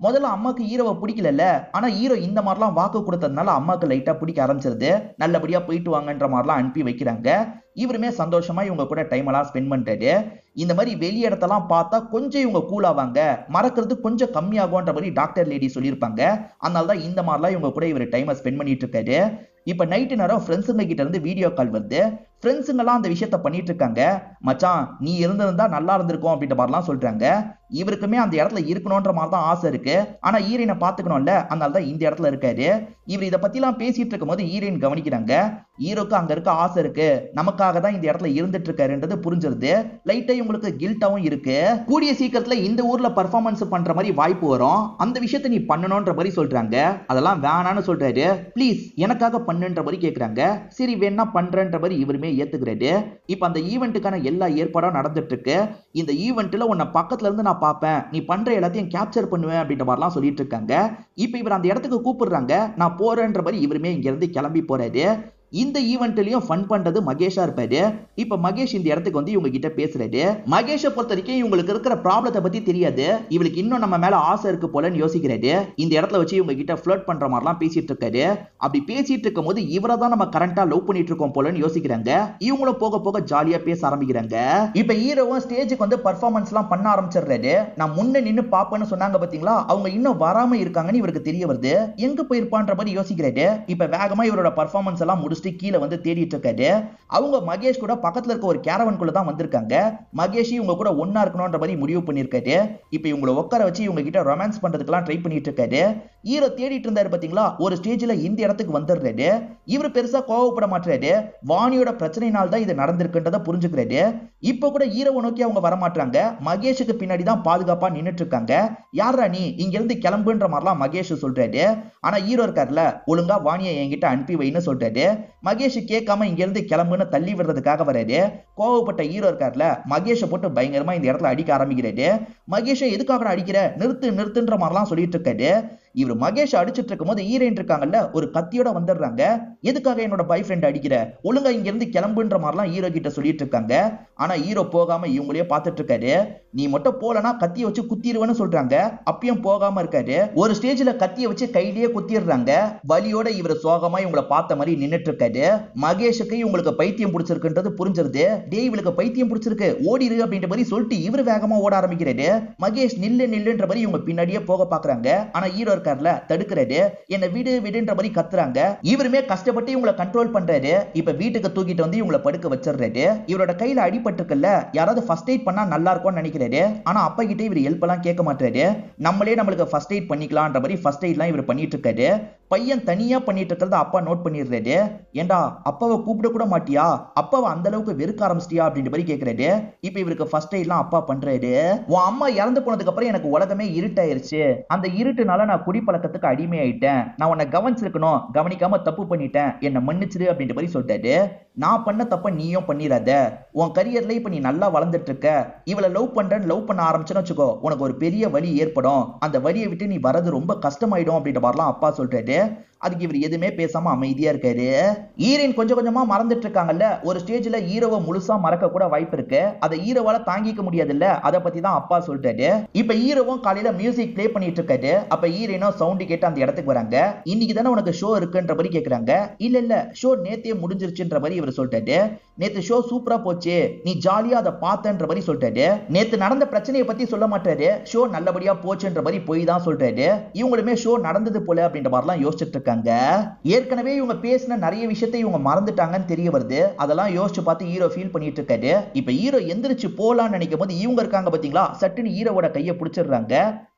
முதல்ல அம்மாக்கு ஹீரோவை பிடிக்கல, ஆனா ஹீரோ இந்த மாதிரிலாம் வாக்கு கொடுத்ததுனால அம்மாக்கு லைட்டா பிடிக்க ஆரம்பிச்சிருது. நல்லபடியா போயிட்டு வாங்கன்ற மாதிரிலாம் அனுப்பி வைக்கிறாங்க. இவருமே சந்தோஷமா இவங்க கூட டைம் எல்லாம் ஸ்பெண்ட் பண்றாரு. இந்த மாதிரி வெளி இடத்தெல்லாம் பார்த்தா கொஞ்சம் இவங்க கூல் ஆவாங்க, மறக்கிறது கொஞ்சம் கம்மியாகும்ன்ற மாதிரி டாக்டர் லேடி சொல்லியிருப்பாங்க. அதனாலதான் இந்த மாதிரிலாம் இவங்க கூட இவர் டைமை ஸ்பெண்ட் பண்ணிட்டு இருக்காரு. இப்ப நைட்டு நேரம் ஃப்ரெண்ட்ஸுங்க கிட்ட இருந்து வீடியோ கால் வருது. ஃப்ரெண்ட்ஸுங்கெல்லாம் அந்த விஷயத்த பண்ணிட்டு இருக்காங்க. மச்சான் நீ இருந்திருந்தா நல்லா இருந்திருக்கும் அப்படின்ற மாதிரிலாம் சொல்றாங்க. இவருக்குமே அந்த இடத்துல இருக்கணும்ன்ற மாதிரி தான் ஆசை இருக்கு, ஆனா ஈரனை பாத்துக்கணும்ல, அதனாலதான் இந்த இடத்துல இருக்காரு. இவர் இதை பத்தி எல்லாம் பேசிட்டு இருக்கும் போது ஈரன் கவனிக்கிறாங்க. ஹீரோக்கு அங்க இருக்க ஆசை இருக்கு, நமக்காக தான் இந்த இடத்துல இருந்துட்டு இருக்காருன்றது புரிஞ்சிருது. லைட்டா இவங்களுக்கு கில்ட்டாவும் இருக்கு. கூடிய சீக்கிரத்துல இந்த ஊர்ல பர்ஃபார்மன்ஸ் பண்ற மாதிரி வாய்ப்பு வரும், அந்த விஷயத்தை நீ பண்ணணும்ன்ற மாதிரி சொல்றாங்க. அதெல்லாம் வேணான்னு சொல்றாரு. ப்ளீஸ் எனக்காக பண்ணுன்ற மாதிரி கேக்குறாங்க. சரி வேணா பண்றன்ற மாதிரி இவருமே ஏத்துக்கிறாரு. இப்ப அந்த ஈவென்ட்டுக்கான எல்லா ஏற்பாடும் நடந்துட்டு இருக்கு. இந்த ஈவென்ட்ல உன்னை பக்கத்துல இருந்து நான் பாப்பேன், நீ பண்ற எல்லாத்தையும் கேப்சர் பண்ணுவேன் அப்படின்ற மாதிரிலாம் சொல்லிட்டு இருக்காங்க. இப்ப இவர் அந்த இடத்துக்கு கூப்பிடுறாங்க. நான் போறேன்ற மாதிரி இவருமே இங்க இருந்து கிளம்பி போறாரு. இந்த ஈவென்ட்லயும் ஃபன் பண்றது மகேஷா இருப்பாரு. இப்ப மகேஷ் இந்த இடத்துக்கு வந்து இவங்க கிட்ட பேசுறாரு. மகேஷை பொறுத்த வரைக்கும் இவங்களுக்கு இருக்கிற ப்ராப்ளத்தை பத்தி தெரியாது, இவளுக்கு இன்னும் நம்ம மேல ஆசை இருக்கு போலன்னு யோசிக்கிறாரு. இந்த இடத்துல வச்சு இவங்க கிட்ட ஃப்ளர்ட் பண்ற மாதிரிலாம் பேசிட்டு இருக்காரு. அப்படி பேசிட்டு இருக்கும் போது இவரை தான் நம்ம கரண்டா லவ் பண்ணிட்டு இருக்கோம் போலன்னு யோசிக்கிறாங்க. இவங்களும் போக போக ஜாலியா பேச ஆரம்பிக்கிறாங்க. இப்ப ஹீரோவும் ஸ்டேஜுக்கு வந்து பர்ஃபார்மன்ஸ் எல்லாம் பண்ண ஆரம்பிச்சிடுறாரு. நான் முன்ன நின்னு பாப்பேன்னு சொன்னாங்க பாத்தீங்களா, அவங்க இன்னும் வராம இருக்காங்கன்னு இவருக்கு தெரிய வருது. எங்க போயிருப்பான்ற மாதிரி யோசிக்கிறாரு. இப்ப வேகமா இவரோட பர்ஃபார்மன்ஸ் எல்லாம் கீழே வந்து தேடிட்டு இருக்காரு. அவங்க மகேஷ் கூட பக்கத்துல இருக்க ஒரு கேரவன்குள்ள தான் வந்திருக்காங்க. மகேஷ் இவங்க கூட ஒன்னா இருக்கணும்ன்ற மாதிரி முடிவு பண்ணிருக்காரு. இப்ப இவங்களை உட்கார வச்சு இவங்க கிட்ட ரொமான்ஸ் பண்றதுக்கெல்லாம் ட்ரை பண்ணிட்டு இருக்காரு. ஹீரோ தேடிட்டு இருந்தாரு பாத்தீங்களா, ஒரு ஸ்டேஜ்ல இந்த இடத்துக்கு வந்துடுறாரு. இவர் பெருசா கோவப்பட மாட்டாரு. வாணியோட பிரச்சனையினால தான் இது நடந்திருக்குன்றத புரிஞ்சுக்கிறாரு. இப்ப கூட ஹீரோவை நோக்கி அவங்க வர மாட்டாங்க. மகேஷுக்கு பின்னாடி தான் பாதுகாப்பா நின்னுட்டு இருக்காங்க. யாரா நீ, இங்க இருந்து கிளம்புன்ற மாதிரிலாம் மகேஷ் சொல்றாரு. ஆனா ஹீரோ இருக்காருல, ஒழுங்கா வாணியை என்கிட்ட அனுப்பி வைன்னு சொல்றாரு. மகேஷ் கேட்காம இங்க இருந்து கிளம்புன்னு தள்ளி விடுறதுக்காக வராரு. கோவப்பட்ட ஹீரோ இருக்காருல, மகேஷை போட்டு பயங்கரமா இந்த இடத்துல அடிக்க ஆரம்பிக்கிறாரு. மகேஷை எதுக்காக அடிக்கிற, நிறுத்து நிறுத்துன்ற மாதிரிலாம் சொல்லிட்டு இருக்காரு. இவர் மகேஷ் அடிச்சிட்டு இருக்கும் போது ஹீரோயின் இருக்காங்கல்ல, ஒரு கத்தியோட வந்துடுறாங்க. எதுக்காக என்னோட பாய் ஃப்ரெண்ட் அடிக்கிற, ஒழுங்கா இங்க இருந்து கிளம்புன்ற மாதிரிலாம் ஹீரோ கிட்ட சொல்லிட்டு இருக்காங்க. ஆனா ஹீரோ போகாம இவங்களே பார்த்துட்டு இருக்காரு. நீ மட்டும் போலனா கத்திய வச்சு குத்திடுவேன்னு சொல்றாங்க. அப்பயும் போகாம இருக்காரு. ஒரு ஸ்டேஜ்ல கத்திய வச்சு கையிலேயே குத்திடுறாங்க. வலியோட இவர் சோகமா இவங்களை பார்த்த மாதிரி நின்னுட்டு இருக்காரு. மகேஷுக்கு இவங்களுக்கு பைத்தியம் பிடிச்சிருக்குன்றது புரிஞ்சிருது. டே இவளுக்கு பைத்தியம் பிடிச்சிருக்கு, ஓடிரு அப்படின்ற மாதிரி சொல்லிட்டு இவர் வேகமா ஓட ஆரம்பிக்கிறாரு. மகேஷ் நில்லு நில்லுன்ற மாதிரி இவங்க பின்னாடியே போக பாக்குறாங்க. ஆனா ஹீரோ தடுக்கிறாரு. என்ன விடு விடுன்ற மாதிரி கத்துறாங்க. இவருமே கஷ்டப்பட்டு இவங்களை கண்ட்ரோல் பண்றாரு. இப்ப வீட்டுக்கு தூக்கிட்டு வந்து இவங்களை படுக்க வச்சிடுறாரு. இவரோட கையில அடிபட்டிருக்குல்ல, யாராவது ஃபர்ஸ்ட் எய்ட் பண்ணா நல்லா இருக்கும்னு நினைக்கிறாரு. ஆனா அப்பா கிட்ட இவர் ஹெல்ப் எல்லாம் கேட்க மாட்டாரு. நம்மளே நம்மளுக்கு ஃபர்ஸ்ட் எய்ட் பண்ணிக்கலாம்ன்ற மாதிரி ஃபர்ஸ்ட் எய்ட்லாம் இவர் பண்ணிட்டு இருக்காரு. பையன் தனியா பண்ணிட்டு இருக்கிறத அப்பா நோட் பண்ணிடுறாரு. ஏண்டா அப்பாவை கூப்பிட கூட மாட்டியா, அப்பாவை அந்த அளவுக்கு வெறுக்க ஆரம்பிச்சிட்டியா அப்படின்ற மாதிரி கேட்கிறாரு. இப்ப இவருக்கு ஃபர்ஸ்ட் எய்ட்லாம் அப்பா பண்றாரு. உன் அம்மா இறந்து போனதுக்கு அப்புறம் எனக்கு உலகமே இருட்டாயிருச்சு, அந்த இருட்டுனால நான் குடிப்பழக்கத்துக்கு அடிமையாயிட்டேன், நான் உன்னை கவனிச்சிருக்கணும், கவனிக்காம தப்பு பண்ணிட்டேன், என்ன மன்னிச்சிரு அப்படின்ற மாதிரி சொல்லிட்டாரு. நான் பண்ண தப்ப நீயும் பண்ணிடாத, உன் கரியர்ல இப்ப நீ நல்லா வளர்ந்துட்டு இருக்க, இவளை லவ் பண்ண ஆரம்பிச்சுன்னு வச்சுக்கோ, உனக்கு ஒரு பெரிய வலி ஏற்படும், அந்த வலியை விட்டு நீ வரது ரொம்ப கஷ்டமாயிடும் அப்படின்ற மாதிரிலாம் அப்பா சொல்றாரு. அதுக்கு இவர் எதுவுமே பேசாம அமைதியா இருக்காரு. ஹீரோயின் கொஞ்சம் கொஞ்சமா மறந்துட்டு இருக்காங்கல்ல, ஒரு ஸ்டேஜ்ல ஹீரோவை முழுசா மறக்க கூட வாய்ப்பு இருக்கு. அதை ஹீரோவால தாங்கிக்க முடியாது இல்ல, அதை பத்தி தான் அப்பா சொல்றாரு. இப்ப ஹீரோவும் காலையில மியூசிக் பிளே பண்ணிட்டு இருக்காரு. அப்ப ஹீரோயினும் சவுண்ட் கேட்டு அந்த இடத்துக்கு வராங்க. இன்னைக்கு தானே உனக்கு ஷோ இருக்குன்ற மாதிரி கேக்குறாங்க. இல்ல இல்ல ஷோ நேத்தே முடிஞ்சிருச்சுன்ற மாதிரி இவர் சொல்றாரு. நேத்து ஷோ சூப்பரா போச்சு, நீ ஜாலியா அதை பார்த்தன்ற மாதிரி சொல்றாரு. நேத்து நடந்த பிரச்சனையை பத்தி சொல்ல மாட்டாரு, ஷோ நல்லபடியா போச்சுன்ற மாதிரி போய் தான் சொல்றாரு. இவங்களுமே ஷோ நடந்தது போல அப்படின்ற மாதிரிலாம் யோசிச்சுட்டு இருக்காங்க. ஏற்கனவே இவங்க பேசின நிறைய விஷயத்தை இவங்க மறந்துட்டாங்கன்னு தெரிய வருது. அதெல்லாம் யோசிச்சு பார்த்து ஹீரோ ஃபீல் பண்ணிட்டு இருக்காரு. இப்ப ஹீரோ எந்திரிச்சு போலான்னு நினைக்கும் போது இவங்க இருக்காங்க பாத்தீங்களா, சட்டுன்னு ஹீரோவோட கையை பிடிச்சிடுறாங்க.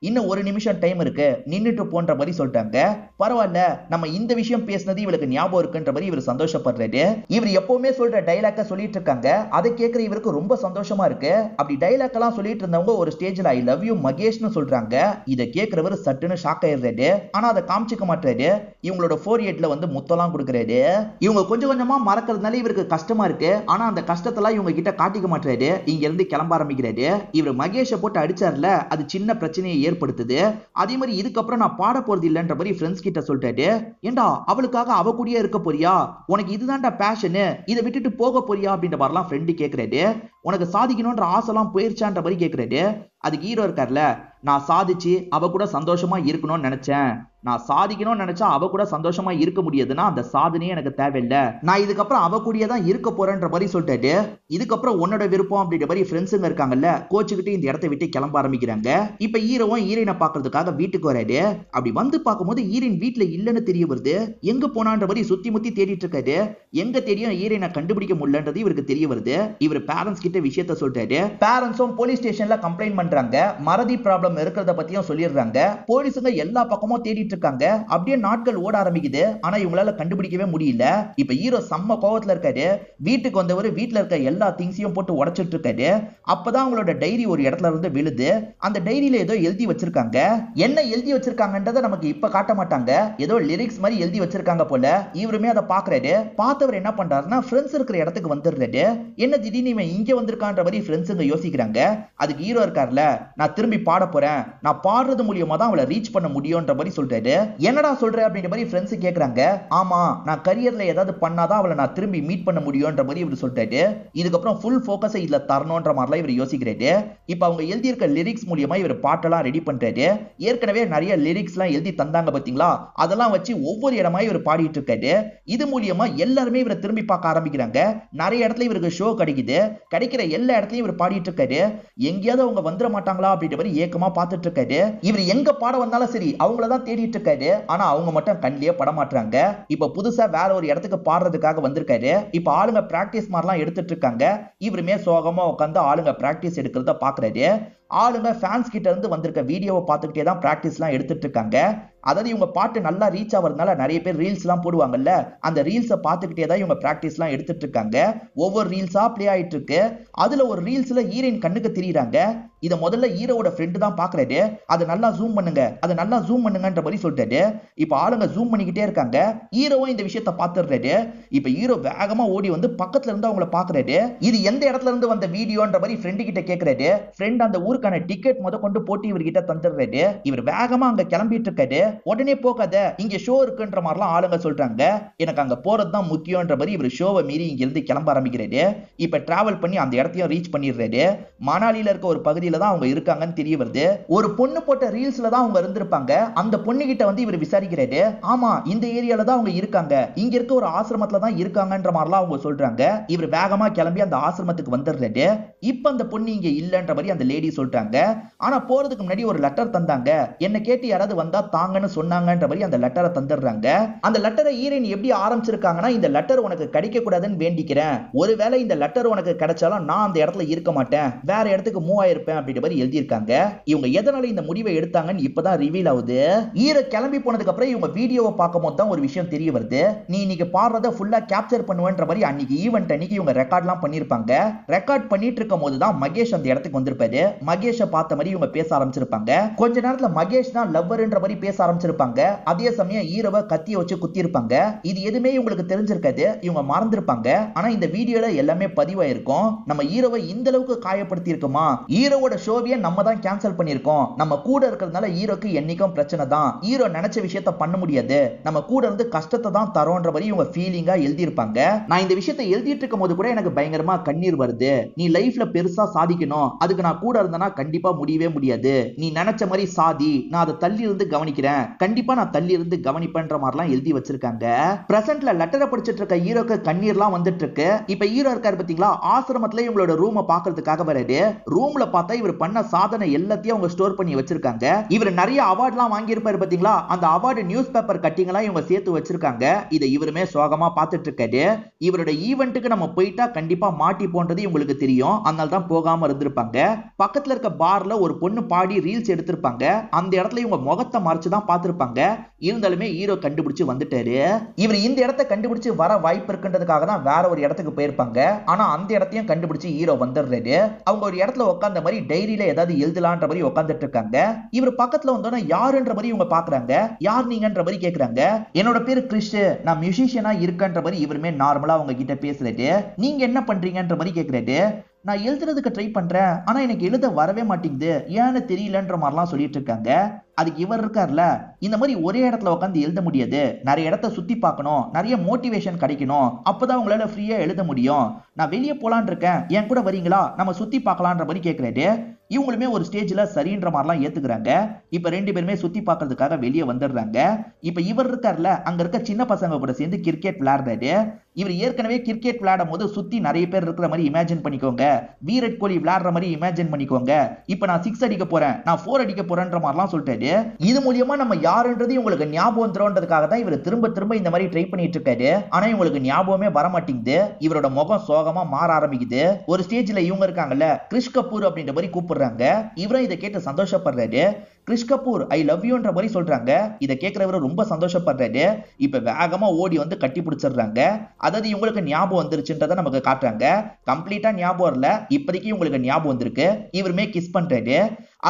இன்னும் ஒரு நிமிஷம் டைம் இருக்கு, நின்னுட்டு போன்ற மாதிரி சொல்லிட்டாங்க. பரவாயில்ல, நம்ம இந்த விஷயம் பேசினது இவளுக்கு ஞாபகம் இருக்குன்ற மாதிரி இவர் சந்தோஷப்படுறாரு. இவர் எப்பவுமே சொல்ற டைலாக் டைலாக்க சொல்லிட்டு இருக்காங்க. அதை கேட்கிற இவருக்கு ரொம்ப சந்தோஷமா இருக்கு. அப்படி டைலாக் எல்லாம் சொல்லிட்டு இருந்தவங்க ஒரு ஸ்டேஜ்ல ஐ லவ் யூ மகேஷ்னு சொல்றாங்க. இதை கேட்கிறவர் சட்டுன்னு ஷாக் ஆயிடுறாரு. ஆனா அதை காமிச்சிக்க மாட்டாரு. இவங்களோட 4-8ல வந்து முத்தலாம் கொடுக்குறாரு. இவங்க கொஞ்சம் கொஞ்சமா மறக்கிறதுனால இவருக்கு கஷ்டமா இருக்கு. ஆனா அந்த கஷ்டத்தெல்லாம் இவங்க கிட்ட காட்டிக்க மாட்டாரு. இங்க இருந்து கிளம்ப ஆரம்பிக்கிறாரு. இவர் மகேஷை போட்டு அடிச்சார்ல, அது சின்ன பிரச்சனையை ஏற்படுத்துது. அதே மாதிரி இதுக்கப்புறம் நான் பாட போறது இல்லைன்ற மாதிரி ஃப்ரெண்ட்ஸ் கிட்ட சொல்லிட்டாரு. ஏண்டா அவளுக்காக அவ கூடயே இருக்க போறியா? உனக்கு இதுதான்டா பேஷனு, இதை விட்டுட்டு போக போறியா அப்படின்ற மாதிரிலாம் ஃப்ரெண்டு கேட்கிறாரு. உனக்கு சாதிக்கணும்ன்ற ஆசைலாம் போயிருச்சான்ற மாதிரி கேட்கிறாரு. அதுக்கு ஹீரோ இருக்கார்ல, நான் சாதிச்சு அவ கூட சந்தோஷமா இருக்கணும்னு நினைச்சேன். நான் சாதிக்கணும்னு நினைச்சா அவ கூட சந்தோஷமா இருக்க முடியாதுன்னா அந்த சாதனையே எனக்கு தேவையில்லை. நான் இதுக்கப்புறம் அவ கூடயே தான் இருக்க போறேன்ற மாதிரி சொல்லிட்டாரு. இதுக்கப்புறம் உன்னோட விருப்பம் அப்படின்ற மாதிரி ஃப்ரெண்ட்ஸுங்க இருக்காங்கல்ல, கோச்சுக்கிட்டு இந்த இடத்த விட்டு கிளம்ப ஆரம்பிக்கிறாங்க. இப்ப ஹீரோவும் ஹீரோயினை பாக்குறதுக்காக வீட்டுக்கு வராரு. அப்படி வந்து பார்க்கும்போது ஹீரோயின் வீட்டுல இல்லைன்னு தெரிய வருது. எங்க போனான்ற மாதிரி சுத்தி முத்தி தேடிட்டு இருக்காரு. எங்க தேடியும் ஹீரோயினை கண்டுபிடிக்க முடியலன்றது இவருக்கு தெரிய வருது. இவர் பேரண்ட்ஸ் கிட்ட விஷயத்த சொல்லிட்டாரு. பேரண்ட்ஸும் போலீஸ் ஸ்டேஷன்ல கம்ப்ளைண்ட் பண்றாங்க. மறதி ப்ராப்ளம் இருக்கிறத பத்தியும் சொல்லிடுறாங்க. போலீஸுங்க எல்லா பக்கமும் தேடிட்டு இருக்காங்க. அப்படியே நாட்கள் ஓட ஆரம்பிக்குது. ஆனா இவங்களால கண்டுபிடிக்கவே முடியல. இப்ப ஹீரோ செம்ம கோவத்துல இருக்காரு. வீட்டுக்கு வந்தவர் வீட்டுல இருக்க எல்லா திங்ஸையும் போட்டு உடைச்சிட்டு இருக்காரு. அப்பதான் அவங்களோட டைரி ஒரு இடத்துல இருந்து விழுது. அந்த டைரியில ஏதோ எழுதி வச்சிருக்காங்க. என்ன எழுதி வச்சிருக்காங்கன்றத நமக்கு இப்ப காட்ட மாட்டாங்க. ஏதோ லிரிக்ஸ் மாதிரி எழுதி வச்சிருக்காங்க போல. இவருமே அதை பாக்குறாரு. பார்த்தவர் என்ன பண்றாருன்னா ஃப்ரெண்ட்ஸ் இருக்கிற இடத்துக்கு வந்துடுறாரு. என்ன திடீர்னு இவன் இங்க வந்திருக்கான்ற மாதிரி ஃப்ரெண்ட்ஸுங்க யோசிக்கிறாங்க. அதுக்கு ஹீரோ இருக்கார்ல, நான் திரும்பி பாட போறேன், நான் பாடுறது மூலியமா தான் அவளை ரீச் பண்ண முடியும்ன்ற மாதிரி சொல்றாரு. என்னடா சொல்ற அப்படின்ற மாதிரி ஃப்ரெண்ட்ஸ் கேக்குறாங்க. ஆமா, நான் கரியர்ல ஏதாவது பண்ணாதான் அவளை நான் திரும்பி மீட் பண்ண முடியும்ன்ற மாதிரி இவர் சொல்றாரு. இதுக்கப்புறம் ஃபுல் ஃபோக்கஸ் இதுல தரணும்ன்ற மாதிரிலாம் இவர் யோசிக்கிறாரு. இப்ப அவங்க எழுதி இருக்க லிரிக்ஸ் மூலியமா இவர் பாட்டெல்லாம் ரெடி பண்றாரு. ஏற்கனவே நிறைய லிரிக்ஸ் எல்லாம் எழுதி தந்தாங்க பாத்தீங்களா, அதெல்லாம் வச்சு ஒவ்வொரு இடமா இவர் பாடிட்டு இருக்காரு. இது மூலியமா எல்லாருமே இவரை திரும்பி பார்க்க ஆரம்பிக்கிறாங்க. நிறைய இடத்துல இவருக்கு ஷோ கிடைக்குது. கிடைக்கிற எல்லா இடத்துலயும் இவர் பாடிட்டு இருக்காரு. எங்கேயாவது அவங்க வந்துட மாட்டாங்களா அப்படின்ற மாதிரி ஏக்கமா பார்த்துட்டு இருக்காரு. இவர் எங்க பாட வந்தாலும் சரி அவங்களதான் தேடிட்டு இருக்காரு. ஆனா அவங்க மட்டும் கண்ணிலே பட மாட்டாங்க. இப்ப புதுசா வேற ஒரு இடத்துக்கு பாடுறதுக்காக வந்திருக்காரு. இப்ப ஆளுங்க பிராக்டிஸ் மாதிரிலாம் எடுத்துட்டு இருக்காங்க. இவருமே சோகமா உட்காந்து ஆளுங்க பிராக்டிஸ் எடுக்கிறத பாக்குறாரு. ஆளுங்க ஃபேன்ஸ் கிட்ட இருந்து வந்திருக்க வீடியோவை பார்த்துக்கிட்டே தான் பிராக்டிஸ்லாம் எடுத்துட்டு இருக்காங்க. அதாவது இவங்க பாட்டு நல்லா ரீச் ஆகிறதுனால நிறைய பேர் ரீல்ஸ் எல்லாம் போடுவாங்கல்ல, அந்த ரீல்ஸை பார்த்துக்கிட்டே தான் இவங்க பிராக்டிஸ்லாம் எடுத்துட்டு இருக்காங்க. ஒவ்வொரு ரீல்ஸா பிளே ஆயிட்டு இருக்கு. அதுல ஒரு ரீல்ஸ்ல ஹீரோயின் கண்ணுக்கு தெரியுறாங்க. இதை முதல்ல ஹீரோவோட ஃப்ரெண்டு தான் பாக்குறாரு. அதை நல்லா ஜூம் பண்ணுங்க, அதை நல்லா ஜூம் பண்ணுங்கன்ற மாதிரி சொல்லிட்டாரு. இப்ப ஆளுங்க ஜூம் பண்ணிக்கிட்டே இருக்காங்க. ஹீரோவும் இந்த விஷயத்தை பார்த்துடுறாரு. இப்ப ஹீரோ வேகமா ஓடி வந்து பக்கத்துல இருந்து அவங்கள பாக்குறாரு. இது எந்த இடத்துல இருந்து வந்த வீடியோன்ற மாதிரி ஃப்ரெண்டு கிட்ட கேட்கிறாரு. ஃப்ரெண்ட் அந்த ஊருக்கான டிக்கெட் முத கொண்டு போட்டு இவர்கிட்ட தந்துடுறாரு. இவர் வேகமா அங்க கிளம்பிட்டு இருக்காரு. உடனே போகாத, இங்க ஷோ இருக்குன்ற மாதிரிலாம் ஆளுங்க சொல்றாங்க. எனக்கு அங்க போறது தான் முக்கியம்ன்ற மாதிரி இவர் ஷோவை மீறி இங்க இருந்து கிளம்ப ஆரம்பிக்கிறாரு. இப்ப டிராவல் பண்ணி அந்த இடத்தையும் ரீச் பண்ணிடுறாரு. மணாலியில இருக்க ஒரு பகுதியில தான் அவங்க இருக்காங்கன்னு தெரிய வருது. ஒரு பொண்ணு போட்ட ரீல்ஸ்ல தான் அவங்க இருந்திருப்பாங்க. அந்த பொண்ணு கிட்ட வந்து இவர் விசாரிக்கிறாரு. ஆமா, இந்த ஏரியால தான் அவங்க இருக்காங்க, இங்க இருக்க ஒரு ஆசிரமத்துல தான் இருக்காங்கன்ற மாதிரிலாம் அவங்க சொல்றாங்க. இவர் வேகமா கிளம்பி அந்த ஆசிரமத்துக்கு வந்துடுறாரு. இப்ப அந்த பொண்ணு இங்க இல்லன்ற மாதிரி அந்த லேடி சொல்றாங்க. ஆனா போறதுக்கு முன்னாடி ஒரு லெட்டர் தந்தாங்க. என்ன கேட்டு யாராவது வந்தா தாங்கன்னு சொன்னாங்கன்ற மாதிரி அந்த லெட்டரை தந்துடுறாங்க. அந்த லெட்டரை ஹீரோயின் எப்படி ஆரம்பிச்சிருக்காங்கன்னா, இந்த லெட்டர் உனக்கு கிடைக்க கூடாதுன்னு வேண்டிக்கிறேன். ஒருவேளை இந்த லெட்டர் உனக்கு கிடைச்சாலும் நான் அந்த இடத்துல இருக்க மாட்டேன், வேற இடத்துக்கு மூவ் ஆயிருப்பேன் அப்படின்ற மாதிரி எழுதியிருக்காங்க. இவங்க எதனால இந்த முடிவை எடுத்தாங்கன்னு இப்பதான் ரிவீல் ஆகுது. ஹீரோ கிளம்பி போனதுக்கு அப்புறம் இவங்க வீடியோவை பார்க்கும்போது தான் ஒரு விஷயம் தெரிய வருது. நீ இன்னைக்கு பாடுறத ஃபுல்லா கேப்சர் பண்ணுவேன்ற மாதிரி அன்னைக்கு ஈவென்ட் அன்னைக்கு இவங்க ரெக்கார்ட்லாம் பண்ணிருப்பாங்க. ரெக்கார்ட் பண்ணிட்டு இருக்கும் போது தான் மகேஷ் அந்த இடத்துக்கு வந்திருப்பாரு. மகேஷை பார்த்த மாதிரி இவங்க பேச ஆரம்பிச்சிருப்பாங்க. கொஞ்ச நேரத்துல மகேஷ் தான் லவ்வர்ன்ற மாதிரி பேச ஆரம்பிச்சிருப்பாங்க. அதே சமயம் ஹீரோவை கத்திய வச்சு குத்தி இருப்பாங்க. இது எதுவுமே இவங்களுக்கு தெரிஞ்சிருக்காது, இவங்க மறந்திருப்பாங்க. ஆனா இந்த வீடியோல எல்லாமே பதிவாயிருக்கும். நம்ம ஹீரோவை இந்த அளவுக்கு காயப்படுத்தி இருக்குமா, ஹீரோவோட ஷோவையே நம்ம தான் கேன்சல் பண்ணிருக்கோம், நம்ம கூட இருக்கிறதுனால ஹீரோக்கு என்னைக்கும் பிரச்சனை தான், ஹீரோ நினைச்ச விஷயத்த பண்ண முடியாது, நம்ம கூட இருந்து கஷ்டத்தை தான் தரோன்ற மாதிரி இவங்க ஃபீலிங்கா எழுதி இருப்பாங்க. நான் இந்த விஷயத்தை எழுதிட்டு இருக்கும் போது கூட எனக்கு பயங்கரமா கண்ணீர் வருது. நீ லைஃப்ல பெருசா சாதிக்கணும், அதுக்கு நான் கூட இருந்தேன்னா கண்டிப்பா முடியவே முடியாது, நீ நினைச்ச மாதிரி சாதி, நான் அதை தள்ளி இருந்து கவனிக்கிறேன், கண்டிப்பா நான் தள்ளி இருந்து கவனிப்பேன்ற மாதிரிலாம் எழுதி வச்சிருக்காங்க. பிரசன்ட்ல லெட்டரை படிச்சிட்டு இருக்க ஹீரோக்கு கண்ணீர்லாம் வந்துட்டு இருக்கு. இப்ப ஹீரோ இருக்காரு பாத்தீங்களா, ஆசிரமத்துல இவங்களோட ரூமை பாக்குறதுக்காக வராரு. ரூம்ல பார்த்தா இவர் பண்ண சாதனை எல்லாத்தையும் அவங்க ஸ்டோர் பண்ணி வச்சிருக்காங்க. இவர் நிறைய அவார்ட்லாம் வாங்கி இருப்பாரு பாத்தீங்களா, அந்த அவார்டு நியூஸ் பேப்பர் கட்டிங் எல்லாம் இவங்க சேர்த்து வச்சிருக்காங்க. இதை இவருமே சோகமா பார்த்துட்டு இருக்காரு. இவரோட ஈவென்ட்டுக்கு நம்ம போயிட்டா கண்டிப்பா மாட்டி போன்றது இவங்களுக்கு தெரியும், அதனால தான் போகாம இருந்திருப்பாங்க. பக்கத்துல இருக்க பார்ல ஒரு பொண்ணு பாடி ரீல்ஸ் எடுத்திருப்பாங்க. அந்த இடத்துல இவங்க முகத்தை மறைச்சு தான் பார்த்திருப்பாங்க. இருந்தாலுமே ஹீரோ கண்டுபிடிச்சு வந்துட்டாரு. இவர் இந்த இடத்தை கண்டுபிடிச்சு வர வாய்ப்பு இருக்குன்றதுக்காக தான் வேற ஒரு இடத்துக்கு போயிருப்பாங்க. ஆனா அந்த இடத்தையும் கண்டுபிடிச்சு ஹீரோ வந்துடுறாரு. அவங்க ஒரு இடத்துல உட்கார்ந்த மாதிரி டைரியில ஏதாவது எழுதலான்ற மாதிரி உட்கார்ந்துட்டு இருக்காங்க. இவர் பக்கத்துல வந்தோன்னா யாருன்ற மாதிரி இவங்க பாக்குறாங்க. யார் நீங்கன்ற மாதிரி கேக்குறாங்க. என்னோட பேரு கிறிஷ், நான் மியூசிஷியனா இருக்கன்ற மாதிரி இவருமே நார்மலா அவங்க கிட்ட பேசுறாரு. நீங்க என்ன பண்றீங்கன்ற மாதிரி கேக்குறாரு. நான் எழுதுறதுக்கு ட்ரை பண்றேன், ஆனா எனக்கு எழுத வரவே மாட்டேங்குது, ஏன்னு தெரியலன்ற மாதிரிலாம் சொல்லிட்டு இருக்காங்க. அதுக்கு இவர் இருக்கார்ல, இந்த மாதிரி ஒரே இடத்துல உட்காந்து எழுத முடியாது, நிறைய இடத்த சுத்தி பார்க்கணும், நிறைய மோட்டிவேஷன் கிடைக்கணும், அப்பதான் உங்களால ஃப்ரீயா எழுத முடியும். நான் வெளியே போலான் இருக்கேன், என் கூட வரீங்களா, நம்ம சுத்தி பார்க்கலான்ற மாதிரி கேட்கிறாரு. இவங்களுமே ஒரு ஸ்டேஜ்ல சரின்ற மாதிரிலாம் ஏத்துக்கிறாங்க. இப்ப ரெண்டு பேருமே சுத்தி பார்க்கறதுக்காக வெளியே வந்துடுறாங்க. இப்ப இவர் இருக்கார்ல, அங்க இருக்க சின்ன பசங்க கூட சேர்ந்து கிரிக்கெட் விளையாடுறாரு. இவர் ஏற்கனவே கிரிக்கெட் விளையாடும் போது சுத்தி நிறைய பேர் இருக்கிற மாதிரி இமேஜின் பண்ணிக்கோங்க. விராட் கோலி விளையாடுற மாதிரி இமேஜின் பண்ணிக்கோங்க. இப்ப நான் 6 அடிக்க போறேன், நான் 4 அடிக்க போறேன்ற மாதிரிலாம் சொல்லிட்டாரு. இது மூலியமா நம்ம யாருன்றது உங்களுக்கு ஞாபகம் வந்துரும்ன்றதுக்காக தான் இவர் திரும்ப திரும்ப இந்த மாதிரி ட்ரை பண்ணிட்டு இருக்காரு. ஆனா இவங்களுக்கு ஞாபகமே வர மாட்டேங்குது. இவரோட முகம் சோகமா மாற ஆரம்பிக்குது. ஒரு ஸ்டேஜ்ல இவங்க இருக்காங்கல்ல, கிறிஷ் கபூர் அப்படின்ற மாதிரி கூப்பிடுறாங்க. இவரும் இதை கேட்டு சந்தோஷப்படுறாரு. கிறிஷ் கபூர் ஐ லவ் யூன்ற மாதிரி சொல்றாங்க. இதை கேட்கிறவரு ரொம்ப சந்தோஷப்படுறாரு. இப்ப வேகமா ஓடி வந்து கட்டி பிடிச்சிடுறாங்க. அதாவது இவங்களுக்கு ஞாபகம் வந்துருச்சுன்றதை நமக்கு காட்டுறாங்க. கம்ப்ளீட்டா ஞாபகம் இல்ல, இப்போதைக்கு இவங்களுக்கு ஞாபகம் வந்திருக்கு. இவருமே கிஸ் பண்றாரு.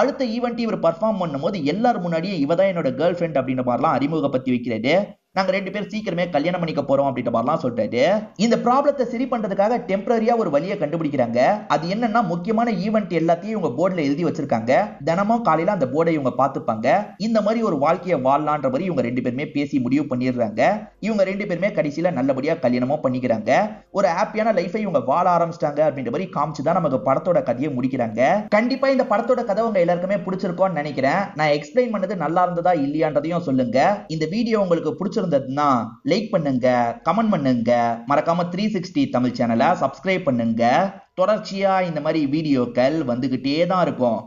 அடுத்த ஈவெண்ட் இவர் பர்ஃபார்ம் பண்ணும்போது எல்லாரும் முன்னாடியும் இவதான் என்னோட கேர்ள் ஃபிரெண்ட் அப்படின்ற மாதிரிலாம் அறிமுகப்படுத்தி வைக்கிறாரு. நாங்க ரெண்டு பேரும் சீக்கிரமே கல்யாணம் பண்ணிக்க போறோம் அப்படின்ற மாதிரிலாம் சொல்லிட்டாரு. இந்த ப்ராப்ளத்தை சரி பண்றதுக்காக டெம்பரரியா ஒரு வழியை கண்டுபிடிக்கிறாங்க. அது என்னன்னா, முக்கியமான ஈவெண்ட் எல்லாத்தையும் இவங்க போர்டுல எழுதி வச்சிருக்காங்க. தினமும் காலையில அந்த போர்டை இவங்க பார்த்துப்பாங்க. இந்த மாதிரி ஒரு வாழ்க்கையை வாழலான்ற மாதிரி இவங்க ரெண்டு பேருமே பேசி முடிவு பண்ணிடுறாங்க. இவங்க ரெண்டு பேருமே கடைசியில நல்லபடியா கல்யாணமும் பண்ணிக்கிறாங்க. ஒரு ஹாப்பியான லைஃபை இவங்க வாழ ஆரம்பிச்சிட்டாங்க அப்படின்ற மாதிரி காமிச்சுதான் நமக்கு படத்தோட கதையை முடிக்கிறாங்க. கண்டிப்பா இந்த படத்தோட கதை உங்க எல்லாருக்குமே பிடிச்சிருக்கும்னு நினைக்கிறேன். நான் எக்ஸ்பிளைன் பண்ணது நல்லா இருந்ததா இல்லையான்றதையும் சொல்லுங்க. இந்த வீடியோ உங்களுக்கு பிடிச்சிருந்ததுன்னா லைக் பண்ணுங்க, கமெண்ட் பண்ணுங்க, மறக்காம 360 தமிழ் சேனலை சப்ஸ்கிரைப் பண்ணுங்க. தொடர்ச்சியா இந்த மாதிரி வீடியோக்கள் வந்துகிட்டே தான் இருக்கும்.